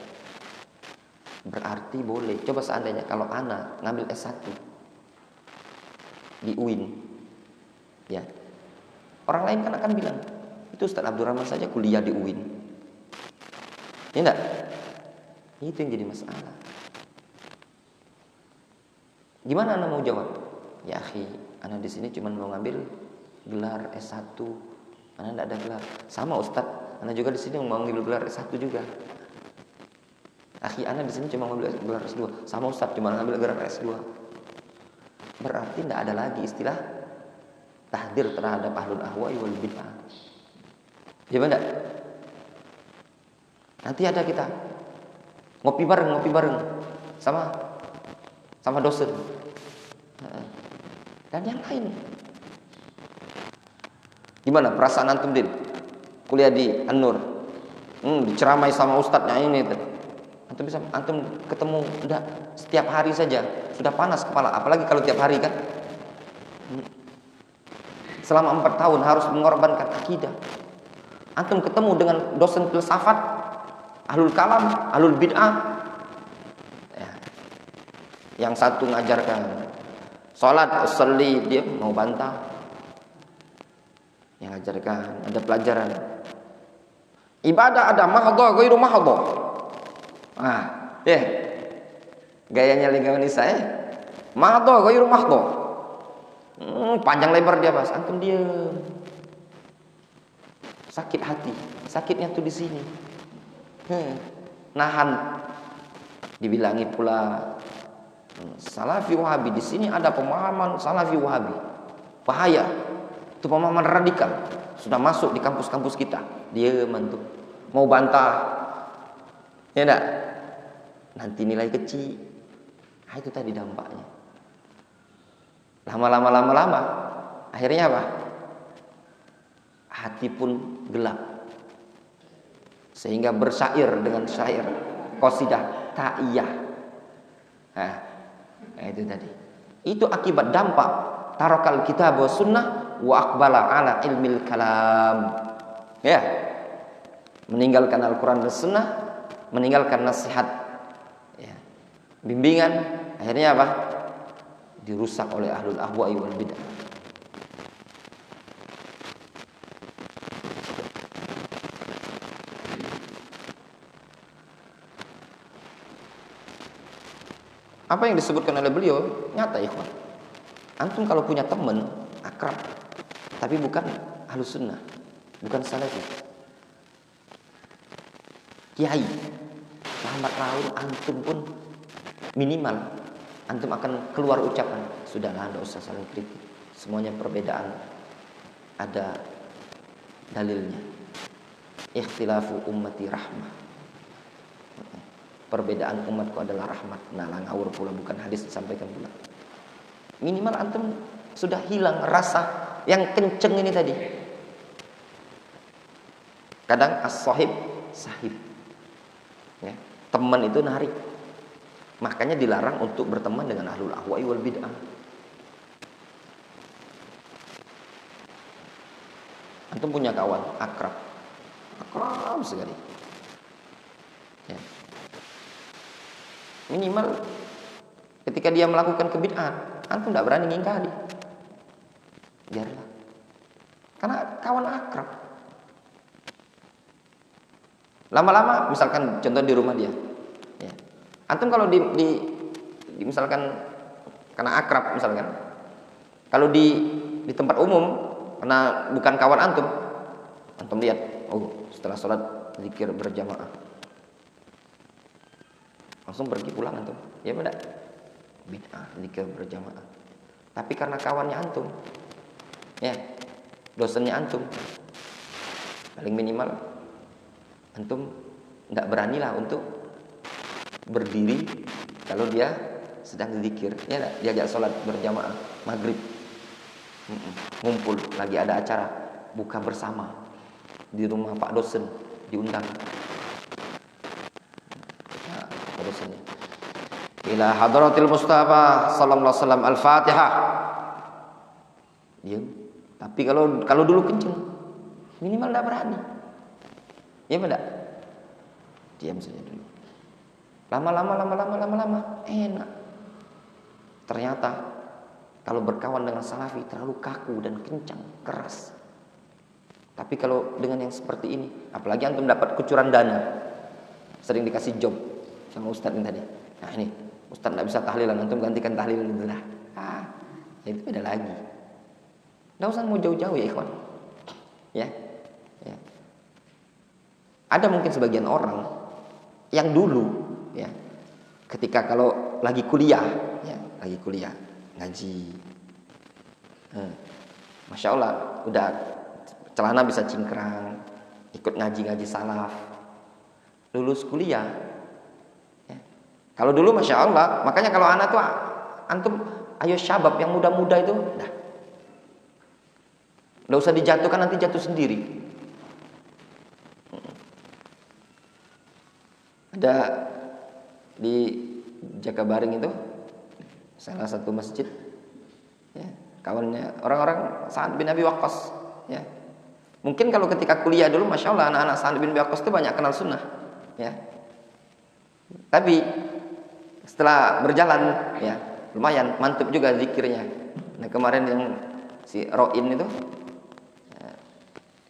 Berarti boleh. Coba seandainya kalau anak ngambil S1 di UIN, ya, orang lain kan akan bilang itu Ustaz Abdurrahman saja kuliah di UIN. Ya enggak? Itu yang jadi masalah. Gimana anak mau jawab? Ya akhi, anak di sini cuma mau ngambil gelar S1. Anak enggak ada gelar. Sama Ustaz, anak juga di sini mau ngambil gelar S1 juga. Akhi anak di sini cuma ngambil gelar S2. Sama Ustaz cuma ngambil gelar S2. Berarti tidak ada lagi istilah tahdir terhadap ahlul ahwa'i wal bid'ah. Ya benar? Nanti ada kita ngopi bareng sama dosen dan yang lain. Gimana perasaan antum din? Kuliah di An-Nur, diceramai sama ustadznya ini. Antum ketemu udah setiap hari saja sudah panas kepala, apalagi kalau tiap hari kan. Selama 4 tahun harus mengorbankan akidah. Antum ketemu dengan dosen filsafat, ahlul kalam, ahlul bid'ah. Ya. Yang satu ngajarkan salat, usolli, dia mau bantah. Yang ngajarkan ada pelajaran ibadah, ada mahdhah, ghairu mahdhah. Gayanya lingkungan saya mahdhah ghairu mahdhah. Panjang lebar dia bahas, antum diam. Sakit hati, sakitnya tuh di sini. Nahan. Dibilangi pula Salafi Wahabi, di sini ada pemahaman Salafi Wahabi. Bahaya. Itu pemahaman radikal. Sudah masuk di kampus-kampus kita. Diam antum. Mau bantah. Ya enggak? Nanti nilai kecil. Nah, itu tadi dampaknya. Lama-lama akhirnya apa? Hati pun gelap. Sehingga bersyair dengan syair qasidah ta'iyah. Nah, itu tadi. Itu akibat dampak tarakal kitab wa sunnah wa aqbala ala ilmil kalam. Ya. Meninggalkan Al-Qur'an dan Sunnah, meninggalkan nasihat, ya, bimbingan, akhirnya apa? Dirusak oleh ahlul ahwa'i wal bid'ah. Apa yang disebutkan oleh beliau nyata, ikhwan. Antum kalau punya teman akrab tapi bukan ahlus sunnah, bukan salafi, kiai Muhammad Raul, antum pun minimal antum akan keluar ucapan, sudahlah, tidak usah saling kritik, semuanya perbedaan ada dalilnya. Ikhtilafu ummati rahmah, perbedaan umatku adalah rahmat. Nah, ngawur pula, bukan hadis disampaikan pula. Minimal antum sudah hilang rasa yang kenceng ini tadi. Kadang as-sahib sahib, ya, teman itu narik. Makanya dilarang untuk berteman dengan ahlul ahwa'i wal bid'ah. Antum punya kawan akrab sekali, ya. Minimal ketika dia melakukan kebid'ahan, antum tidak berani ngingkari. Biarlah. Karena kawan akrab. Lama-lama misalkan contoh di rumah dia, ya. Antum kalau di misalkan karena akrab misalkan, kalau di tempat umum karena bukan kawan antum lihat, oh setelah sholat zikir berjamaah, langsung pergi pulang antum, ya benar, bid'ah zikir berjamaah. Tapi karena kawannya antum, ya, dosennya antum, paling minimal antum tidak beranilah untuk berdiri kalau dia sedang zikir, ya enggak? Diajak sholat berjamaah maghrib, ngumpul lagi ada acara buka bersama di rumah Pak dosen, diundang. Nah, Pak dosennya, ila hadratil Mustafa sallallahu alaihi wasallam al-Fatihah. Diam. Tapi kalau dulu kenceng, minimal tidak berani. Ya benar. Diam saja dulu. Lama-lama enak. Ternyata kalau berkawan dengan salafi terlalu kaku dan kencang, keras. Tapi kalau dengan yang seperti ini, apalagi antum dapat kucuran dana, sering dikasih job sama ustadz ini tadi. Nah ini, ustadz tidak bisa tahlilan, antum gantikan tahlil dulu lah. Itu beda lagi. Tidak usah mau jauh-jauh ya ikhwan. Ya. Ada mungkin sebagian orang yang dulu, ya, ketika kalau lagi kuliah ngaji, masya Allah, udah celana bisa cingkrang, ikut ngaji salaf, lulus kuliah, ya. Kalau dulu masya Allah, makanya kalau anak tuh antum, ayo syabab yang muda-muda itu, udah usah dijatuhkan, nanti jatuh sendiri. Ada di Jakabaring itu salah satu masjid, ya, kawannya orang-orang Sa'ad bin Abi Waqqas, ya. Mungkin kalau ketika kuliah dulu, masya Allah, anak-anak Sa'ad bin Abi Waqqas itu banyak kenal sunnah, ya. Tapi setelah berjalan, ya, lumayan mantap juga zikirnya. Nah kemarin yang si Roin itu, ya,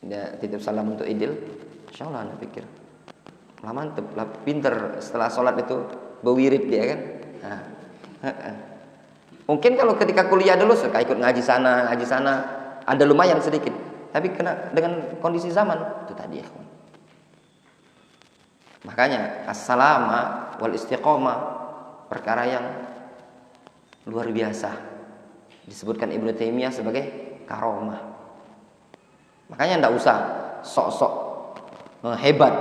dia titip salam untuk Idil, masya Allah, anda pikir lah mantep lah, pinter setelah sholat itu berwirid dia kan. Mungkin kalau ketika kuliah dulu suka ikut ngaji sana, ada lumayan sedikit. Tapi kena dengan kondisi zaman itu tadi ya. Makanya as-salama wal istiqomah perkara yang luar biasa. Disebutkan Ibnu Taimiyah sebagai karomah. Makanya ndak usah sok-sok hebat.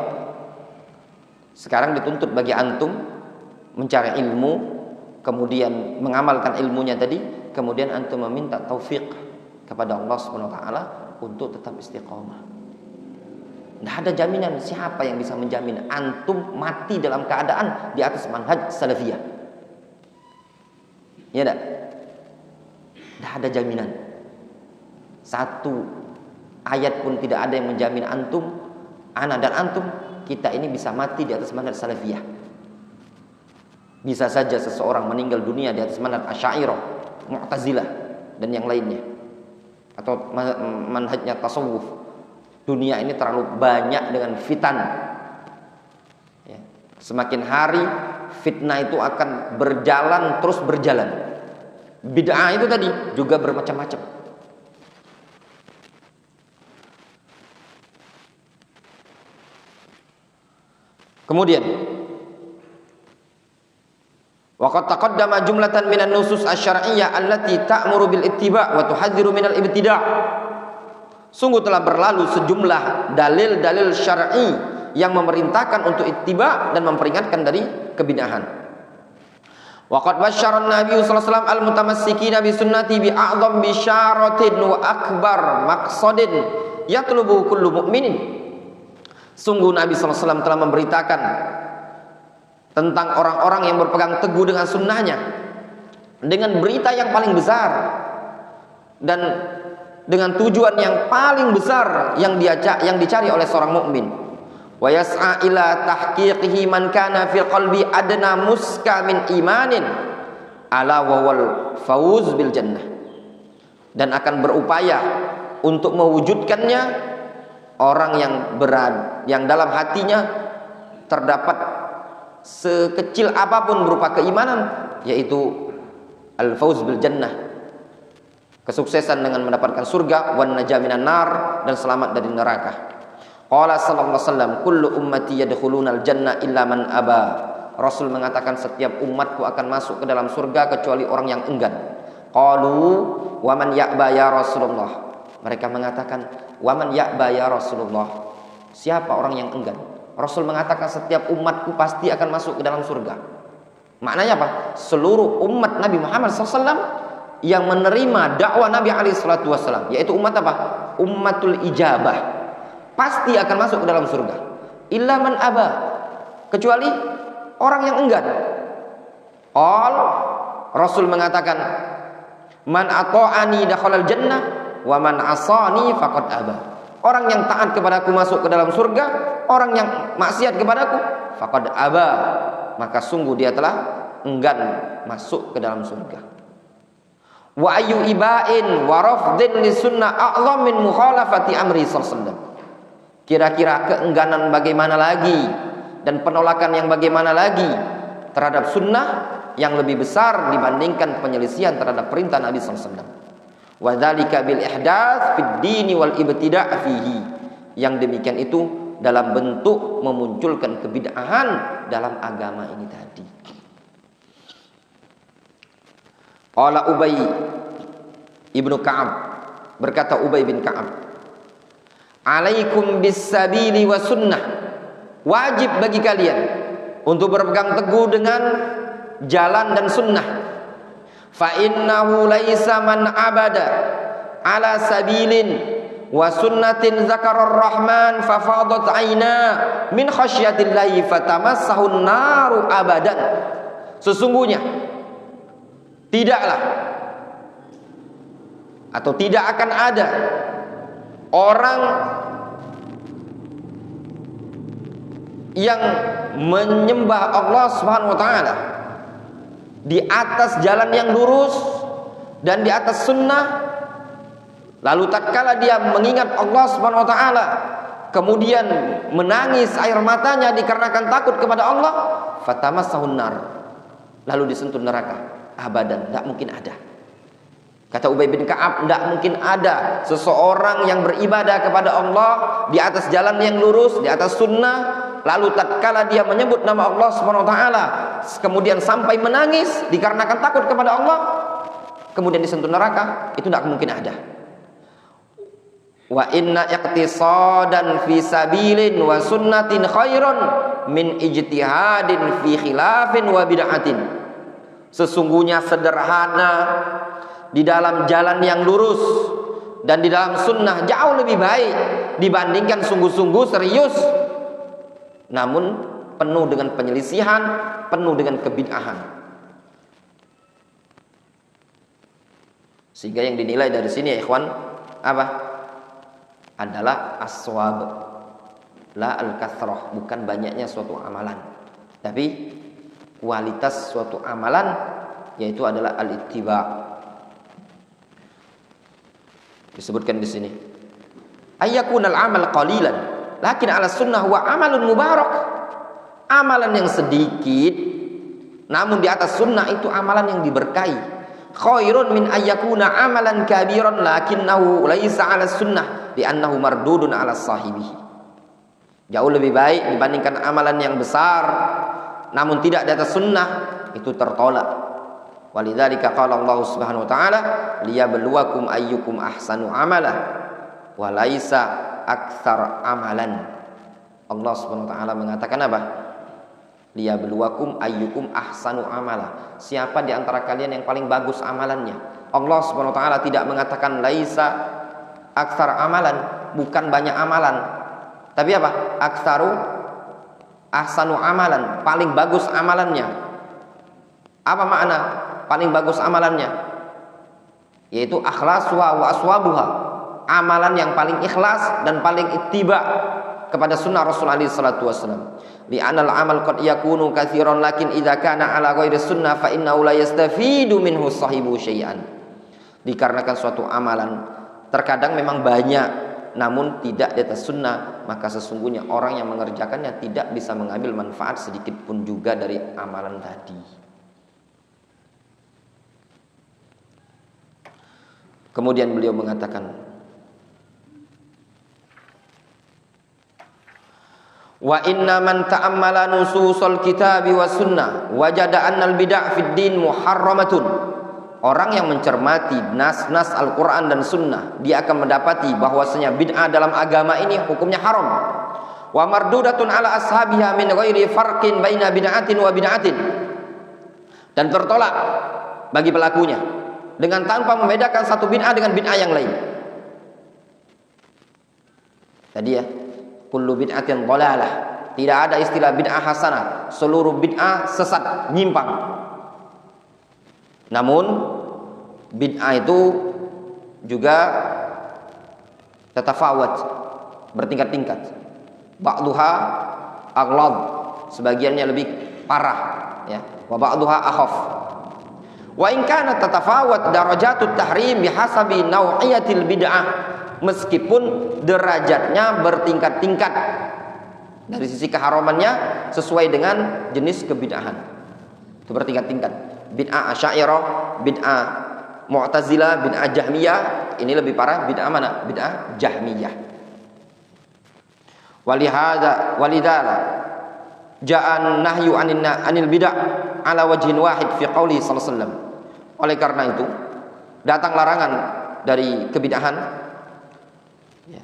Sekarang dituntut bagi antum mencari ilmu, kemudian mengamalkan ilmunya tadi, kemudian antum meminta taufik kepada Allah Subhanahu wa taala untuk tetap istiqomah. Tidak ada jaminan, siapa yang bisa menjamin antum mati dalam keadaan di atas manhaj salafiyah? Ya tidak? Tidak ada jaminan. Satu ayat pun tidak ada yang menjamin antum, ana dan antum, kita ini bisa mati di atas manhaj salafiyah. Bisa saja seseorang meninggal dunia di atas manhaj Asy'ariyah, Mu'tazilah dan yang lainnya, atau manhajnya tasawuf. Dunia ini terlalu banyak dengan fitan ya. Semakin hari fitnah itu akan berjalan, terus berjalan. Bid'ah itu tadi juga bermacam-macam. Kemudian waqad taqaddama jumlatan minan nusus asy-syar'iyyah allati ta'muru bil ittiba' wa tuhadziru minal ibtida'. Sungguh telah berlalu sejumlah dalil-dalil syar'i yang memerintahkan untuk ittiba' dan memperingatkan dari kebid'ahan. Waqad basyara an-nabiy sallallahu alaihi wasallam al-mutamassikina bi sunnati bi a'dham bisyaratin wa akbar maqsadin yatlubu kullu mu'minin. Sungguh Nabi sallallahu alaihi wasallam telah memberitakan tentang orang-orang yang berpegang teguh dengan sunnahnya dengan berita yang paling besar dan dengan tujuan yang paling besar yang dicari oleh seorang mukmin. Wa yas'a ila tahqiqihi man kana fi qalbi adna muska min imanin ala wawal fauz bil jannah. Dan akan berupaya untuk mewujudkannya orang yang dalam hatinya terdapat sekecil apapun berupa keimanan, yaitu al fauz bil jannah, kesuksesan dengan mendapatkan surga, wan najah minan nar, dan selamat dari neraka. Qala sallallahu alaihi wasallam, kullu ummati yadkhulunal jannah illa man aba. Rasul mengatakan setiap umatku akan masuk ke dalam surga kecuali orang yang enggan. Qalu wa man ya'ba ya Rasulullah. Mereka mengatakan, wa man ya'ba ya Rasulullah. Siapa orang yang enggan? Rasul mengatakan setiap umatku pasti akan masuk ke dalam surga. Maknanya apa? Seluruh umat Nabi Muhammad SAW yang menerima dakwah Nabi alaihi salatu wasallam, yaitu umat apa? Ummatul ijabah, pasti akan masuk ke dalam surga. Illa man aba, kecuali orang yang enggan. Rasul mengatakan, man ata'ani dakhalal jannah wa man asani faqad aba. Orang yang taat kepadaku masuk ke dalam surga, orang yang maksiat kepadaku faqad aba, maka sungguh dia telah enggan masuk ke dalam surga. Wa ayu ibain wa rafdin li sunnah a'zam min mukhalafati amri sallallahu. Kira-kira keengganan bagaimana lagi dan penolakan yang bagaimana lagi terhadap sunnah yang lebih besar dibandingkan penyelisihan terhadap perintah Nabi sallallahu alaihi wasallam. Wa dzalika bil ihdats fid dini wal ibtida' fihi. Yang demikian itu dalam bentuk memunculkan kebid'ahan dalam agama ini tadi. Qala Ubay ibnu Ka'ab, berkata Ubay bin Ka'ab, alaikum bis sabili wa sunnah, wajib bagi kalian untuk berpegang teguh dengan jalan dan sunnah. Fa innahu laisa man abada ala sabilin wa sunnatin zakarar rahman fa fadat aina min khasyatillahi fatamassahu naru abadan. Sesungguhnya tidaklah atau tidak akan ada orang yang menyembah Allah Subhanahu wa taala di atas jalan yang lurus dan di atas sunnah, lalu tatkala dia mengingat Allah Subhanahu wa taala kemudian menangis air matanya dikarenakan takut kepada Allah, fatamassahun nar, lalu disentuh neraka. abadan, tidak mungkin ada. Kata Ubay bin Ka'ab, tidak mungkin ada seseorang yang beribadah kepada Allah di atas jalan yang lurus, di atas sunnah, lalu tatkala dia menyebut nama Allah Subhanahu wa taala, kemudian sampai menangis dikarenakan takut kepada Allah, kemudian disentuh neraka, itu tidak mungkin ada. Wa inna iqtisadan fi sabilin wa sunnatin khairun min ijtihadin fi khilafin wa bid'atin. Sesungguhnya sederhana di dalam jalan yang lurus dan di dalam sunnah jauh lebih baik dibandingkan sungguh-sungguh serius namun penuh dengan penyelisihan, penuh dengan kebid'ahan. Sehingga yang dinilai dari sini ya ikhwan, apa? Adalah as-shawab, la al-kathrah, bukan banyaknya suatu amalan, tapi kualitas suatu amalan, yaitu adalah al-ittiba. Disebutkan di sini, ayyakunal amal qalilan, lakin ala sunnah huwa amalun mubarak. Amalan yang sedikit, namun di atas sunnah itu amalan yang diberkahi. Khairun min ayyakuna amalan kabiran lakinnahu laisa ala sunnah li'annahu mardudun ala sahibihi. Jauh lebih baik dibandingkan amalan yang besar namun tidak di atas sunnah, itu tertolak. Walidzalika qala Allah Subhanahu wa taala liyabluwakum ayyukum ahsanu amala wa laisa aktsar amalan. Allah Subhanahu wa taala mengatakan apa? Liyabluwakum ayyukum ahsanu amala. Siapa di antara kalian yang paling bagus amalannya? Allah Subhanahu wa taala tidak mengatakan laisa aktsar amalan, bukan banyak amalan. Tapi apa? Aktsaru ahsanu amalan, paling bagus amalannya. Apa makna paling bagus amalannya? Yaitu akhlasuha wa aswabuha. Amalan yang paling ikhlas dan paling ittiba kepada sunnah Rasulullah sallallahu alaihi wasallam. Li'anal amal qad yakunu katsiran lakin idza kana ala ghairi sunnah fa innahu la yastafidu minhu sahibu syai'an. Dikarenakan suatu amalan terkadang memang banyak namun tidak di atas sunnah, maka sesungguhnya orang yang mengerjakannya tidak bisa mengambil manfaat sedikit pun juga dari amalan tadi. Kemudian beliau mengatakan, wa inna man ta'ammala nususul kitabi was sunnah wajada annal bid'ah fid din muharramatun. Orang yang mencermati nas-nas Al-Quran dan Sunnah, dia akan mendapati bahwasanya bid'ah dalam agama ini hukumnya haram. Wa mardudatun ala ashabiha min ghairi farqin baina bid'atin wa bid'atin. Dan tertolak bagi pelakunya dengan tanpa membedakan satu bid'ah dengan bid'ah yang lain. Tadi ya, kullu bid'atin dhalalah. Tidak ada istilah bid'ah hasanah. Seluruh bid'ah sesat, nyimpang. Namun bid'ah itu juga tatafawat, bertingkat-tingkat. Ba'duha aghlad, sebagiannya lebih parah ya. Wa ba'duha akhaf. Wa in kana tatafawat darajatut tahrim bihasabi nau'iyatil bid'ah, meskipun derajatnya bertingkat-tingkat dari sisi keharamannya sesuai dengan jenis kebid'ahan. Itu bertingkat-tingkat. Bid'ah Asy'ariyah, bid'ah Mu'tazilah, bid'ah Jahmiyah, ini lebih parah bid'ah mana? Bid'ah Jahmiyah. Walidala ja'an nahyu anil bid'ah ala wajhin wahid fi qouli sallallahu alaihi wasallam. Oleh karena itu datang larangan dari kebid'ahan ya,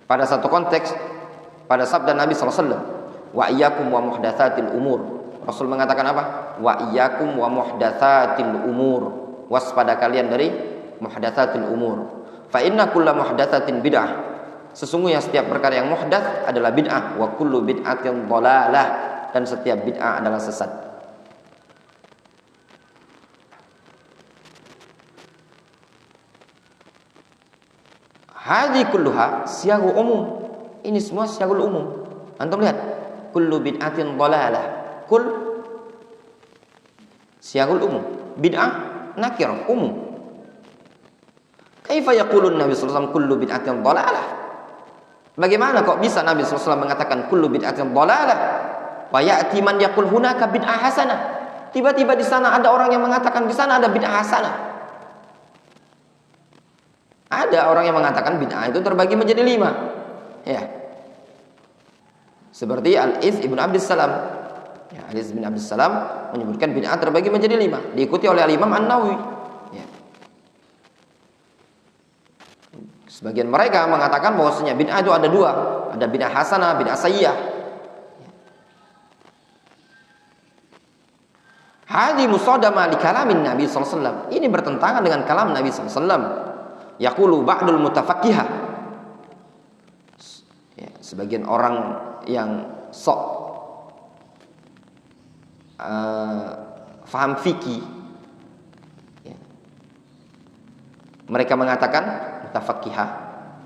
pada satu konteks, pada sabda Nabi sallallahu alaihi wasallam, wa iyyakum wa muhdatsatil umur. Rasul mengatakan apa? Wa iyyakum wa muhdatsatil umur. Waspada kalian dari muhdatsatil umur. Fa inna kulla muhdatsatin bid'ah. Sesungguhnya setiap perkara yang muhdats adalah bid'ah, wa kullu bid'atin dhalalah, dan setiap bid'ah adalah sesat. Hadhi kulluha siyaghu umum. Ini semua siyagul umum. Antum lihat, kullu bid'atin dhalalah. Kul siyagul umum, bid'ah nakir umum. Kaifa yaqulun Nabi sallallahu alaihi wasallam kullu bid'atin dhalalah? Bagaimana kok bisa Nabi sallallahu alaihi wasallam mengatakan kullu bid'atin dhalalah wa ya'ti man yaqul hunaka bid'ah hasanah? tiba-tiba di sana ada orang yang mengatakan di sana ada bid'ah hasanah. Ada orang yang mengatakan bid'ah itu terbagi menjadi 5. Ya. Seperti Al-Iz ibn Abdus Salam. Ya, Al-Iz ibn Abdus Salam menyebutkan bid'ah terbagi menjadi 5, diikuti oleh Al-Imam An-Nawawi. Ya. Sebagian mereka mengatakan bahwasanya bid'ah itu ada 2, ada bid'ah hasanah, bid'ah sayyi'ah. Hadi musadama li kalamin Nabi sallallahu alaihi wasallam. Ini bertentangan dengan kalam Nabi sallallahu alaihi wasallam. Yaqulu ba'dul mutafaqqihah. Ya, sebagian orang yang sok faham fikih, ya, mereka mengatakan mutafaqqihah,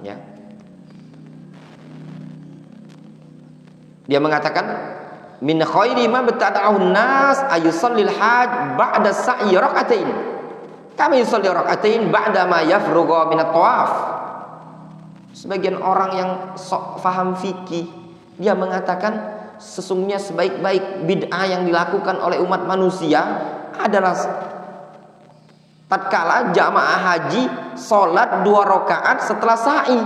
ya. Dia mengatakan min khairi ma bata'ahu an-nas ayusallil haj ba'da sa'i rak'atain. Kami yusalli rak'atain ba'da ma yafrugha min at-tawaf. Sebagian orang yang sok faham fikih, dia mengatakan sesungguhnya sebaik-baik bid'ah yang dilakukan oleh umat manusia adalah tatkala jamaah haji salat 2 rakaat setelah sa'i,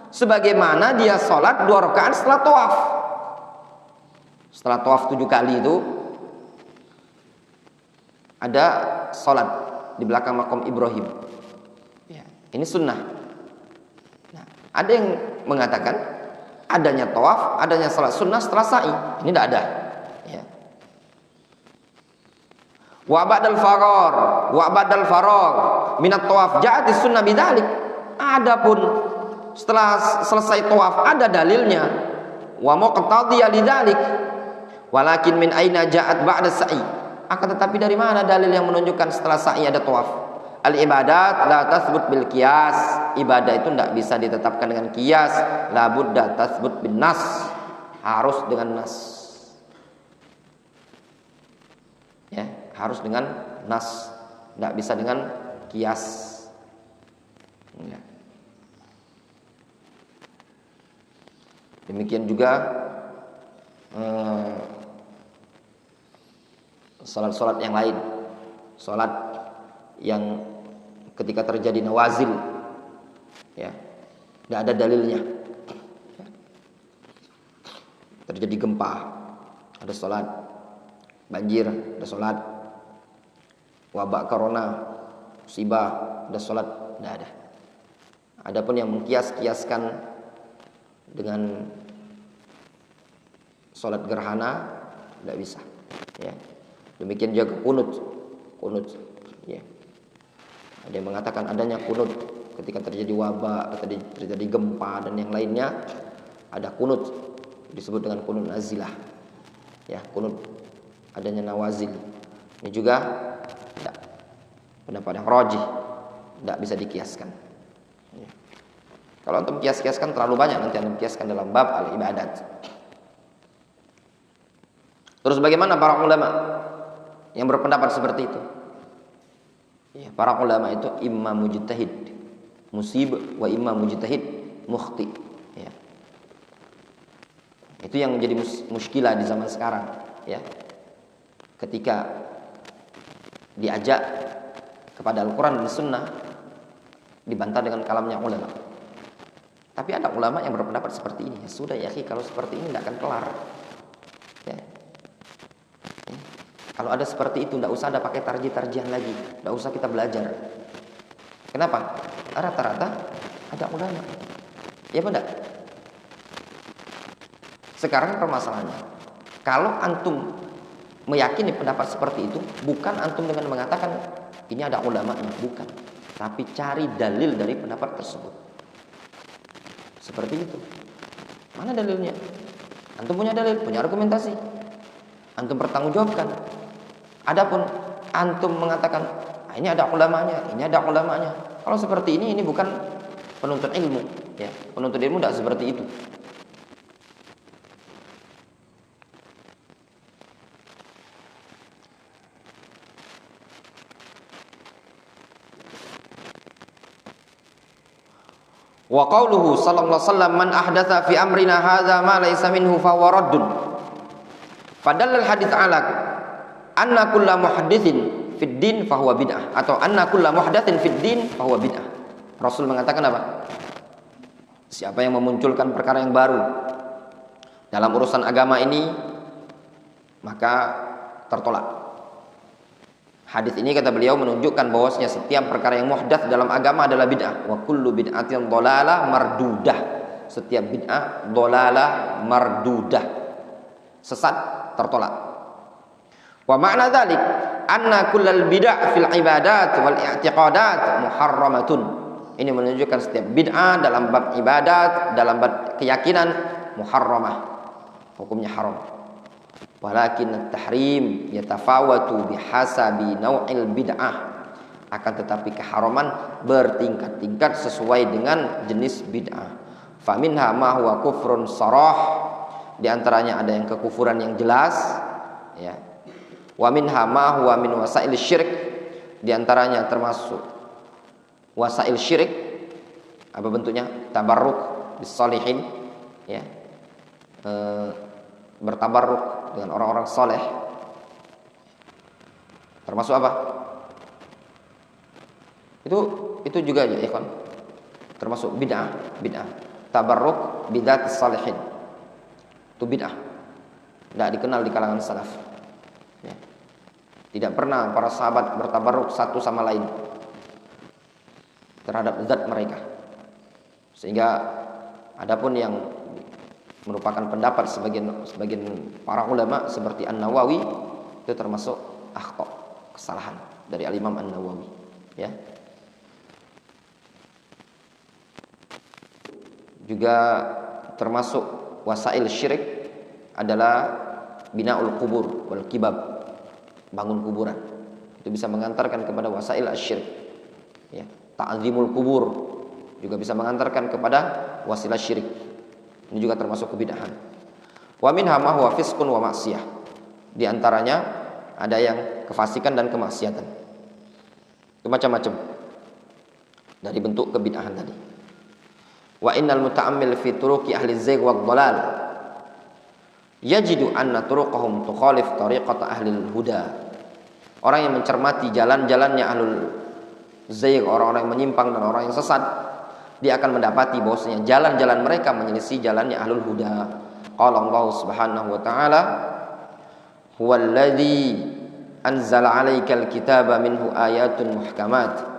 sebagaimana dia salat 2 rakaat setelah tawaf. Setelah tawaf 7 kali itu ada salat di belakang makam Ibrahim. Ya, ini sunnah. Nah, ada yang mengatakan adanya tawaf, adanya salat sunnah setelah sa'i. Ini tidak ada. Ya. Wa ba'dal faragh minat tawaf ja'atis sunnah bidzalik. Adapun setelah selesai tawaf ada dalilnya. Wa muqtadiyya lidzalik. Walakin min aina ja'at ba'da sa'i. Akan tetapi dari mana dalil yang menunjukkan setelah sa'i ada tawaf? Al ibadat la tasbut bil qiyas. Ibadah itu tidak bisa ditetapkan dengan qiyas. La budda tasbut bin nas. Harus dengan nas. Ya, harus dengan nas. Tidak bisa dengan qiyas. Ya. Demikian juga salat-salat yang lain, salat yang ketika terjadi nawazil, ya, tidak ada dalilnya. Terjadi gempa, ada salat. Banjir, ada salat. Wabak corona, musibah, ada salat, tidak ada. Adapun yang mengkias-kiaskan dengan salat gerhana, tidak bisa. Ya. Demikian juga kunut, ya. Ada yang mengatakan adanya kunut ketika terjadi wabah, terjadi gempa dan yang lainnya, ada kunut disebut dengan kunut nazilah, ya, kunut adanya nawazil. Ini juga tidak, pendapat yang rajih, tidak bisa dikiaskan. Ya. Kalau untuk kias-kiaskan terlalu banyak, nanti anda kiaskan dalam bab al-ibadat. Terus bagaimana para ulama yang berpendapat seperti itu? Ya, para ulama itu imam mujtahid musib wa imam mujtahid mukhti. Ya. Itu yang menjadi muskilah di zaman sekarang. Ya. Ketika diajak kepada Al-Quran dan Sunnah, dibantah dengan kalamnya ulama. Tapi ada ulama yang berpendapat seperti ini. Ya sudah ya, kalau seperti ini tidak akan kelar. Ya. Kalau ada seperti itu, tidak usah ada pakai tarjih-tarjihan lagi, tidak usah kita belajar. Kenapa? Rata-rata ada ulama, ya benar. Sekarang permasalahannya, kalau antum meyakini pendapat seperti itu, bukan antum dengan mengatakan ini ada ulamanya, bukan. Tapi cari dalil dari pendapat tersebut. Seperti itu. Mana dalilnya? Antum punya dalil, punya argumentasi, antum bertanggungjawabkan. Adapun antum mengatakan ini ada ulamanya, ini ada ulamanya. Kalau seperti ini bukan penuntut ilmu, ya. Penuntut ilmu tidak seperti itu. Wa qauluhu sallallahu alaihi wasallam man ahdatsa fi amrina hadza ma laysa minhu fa huwa raddun. Padahal hadits ala anna kullu muhadditsin fid din fahuwa bid'ah, atau anna kullu muhdatsin fid din fahuwa bid'ah. Rasul mengatakan apa? Siapa yang memunculkan perkara yang baru dalam urusan agama ini, maka tertolak. Hadis ini kata beliau menunjukkan bahwasanya setiap perkara yang muhdats dalam agama adalah bid'ah. Wa kullu bid'atin dhalalah mardudah. Setiap bid'ah dhalalah mardudah. Sesat, tertolak. Wa ma'na dzalik anna kullal bid'ah fil ibadat wal i'tiqadat muharramatun. Ini menunjukkan setiap bid'ah dalam bab ibadat, dalam bab keyakinan muharramah. Hukumnya haram. Walakin at-tahrim yatafawatu bihasabi naw'il bid'ah. Akan tetapi keharaman bertingkat-tingkat sesuai dengan jenis bid'ah. Faminha ma huwa kufrun sarah, di antaranya ada yang kekufuran yang jelas, ya. Wa minha ma huwa min wasail syirik, di antaranya termasuk wasail syirik. Apa bentuknya? Tabarruk bis salihin, ya. Bertabarruk dengan orang-orang soleh, termasuk apa? Itu juga ya ikhwan, termasuk bid'ah. Tabarruk bidat salihin, itu bid'ah, tidak dikenal di kalangan salaf, ya. Tidak pernah para sahabat bertabarruk satu sama lain terhadap zat mereka, sehingga adapun yang merupakan pendapat sebagian para ulama seperti An-Nawawi, itu termasuk akhta, kesalahan dari Al-Imam An-Nawawi, ya. Juga termasuk wasail syirik adalah binaul kubur wal kibab, bangun kuburan. Itu bisa mengantarkan kepada wasail asyirik, ya. Ta'zimul kubur juga bisa mengantarkan kepada wasilah syirik. Ini juga termasuk kebid'ahan. Wa minha ma huwa fisqun wa maksiyah. Di antaranya ada yang kefasikan dan kemaksiatan. Itu macam-macam dari bentuk kebid'ahan tadi. Wa innal muta'ammil fi turuqi ahli zayg wa dhalal yajidu anna turuqahum tukhalif tariqata ahli huda. Orang yang mencermati jalan-jalannya ahlul zayg, orang-orang yang menyimpang dan orang yang sesat, dia akan mendapati bahwasanya jalan-jalan mereka menyelisih jalannya ahlul huda. Qala Allah Subhanahu wa taala, "Huwallazi anzala 'alaikal kitaba minhu ayatun muhkamat."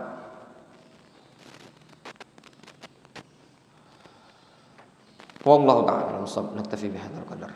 Wallahu ta'ala naktafi bihadzal qadar.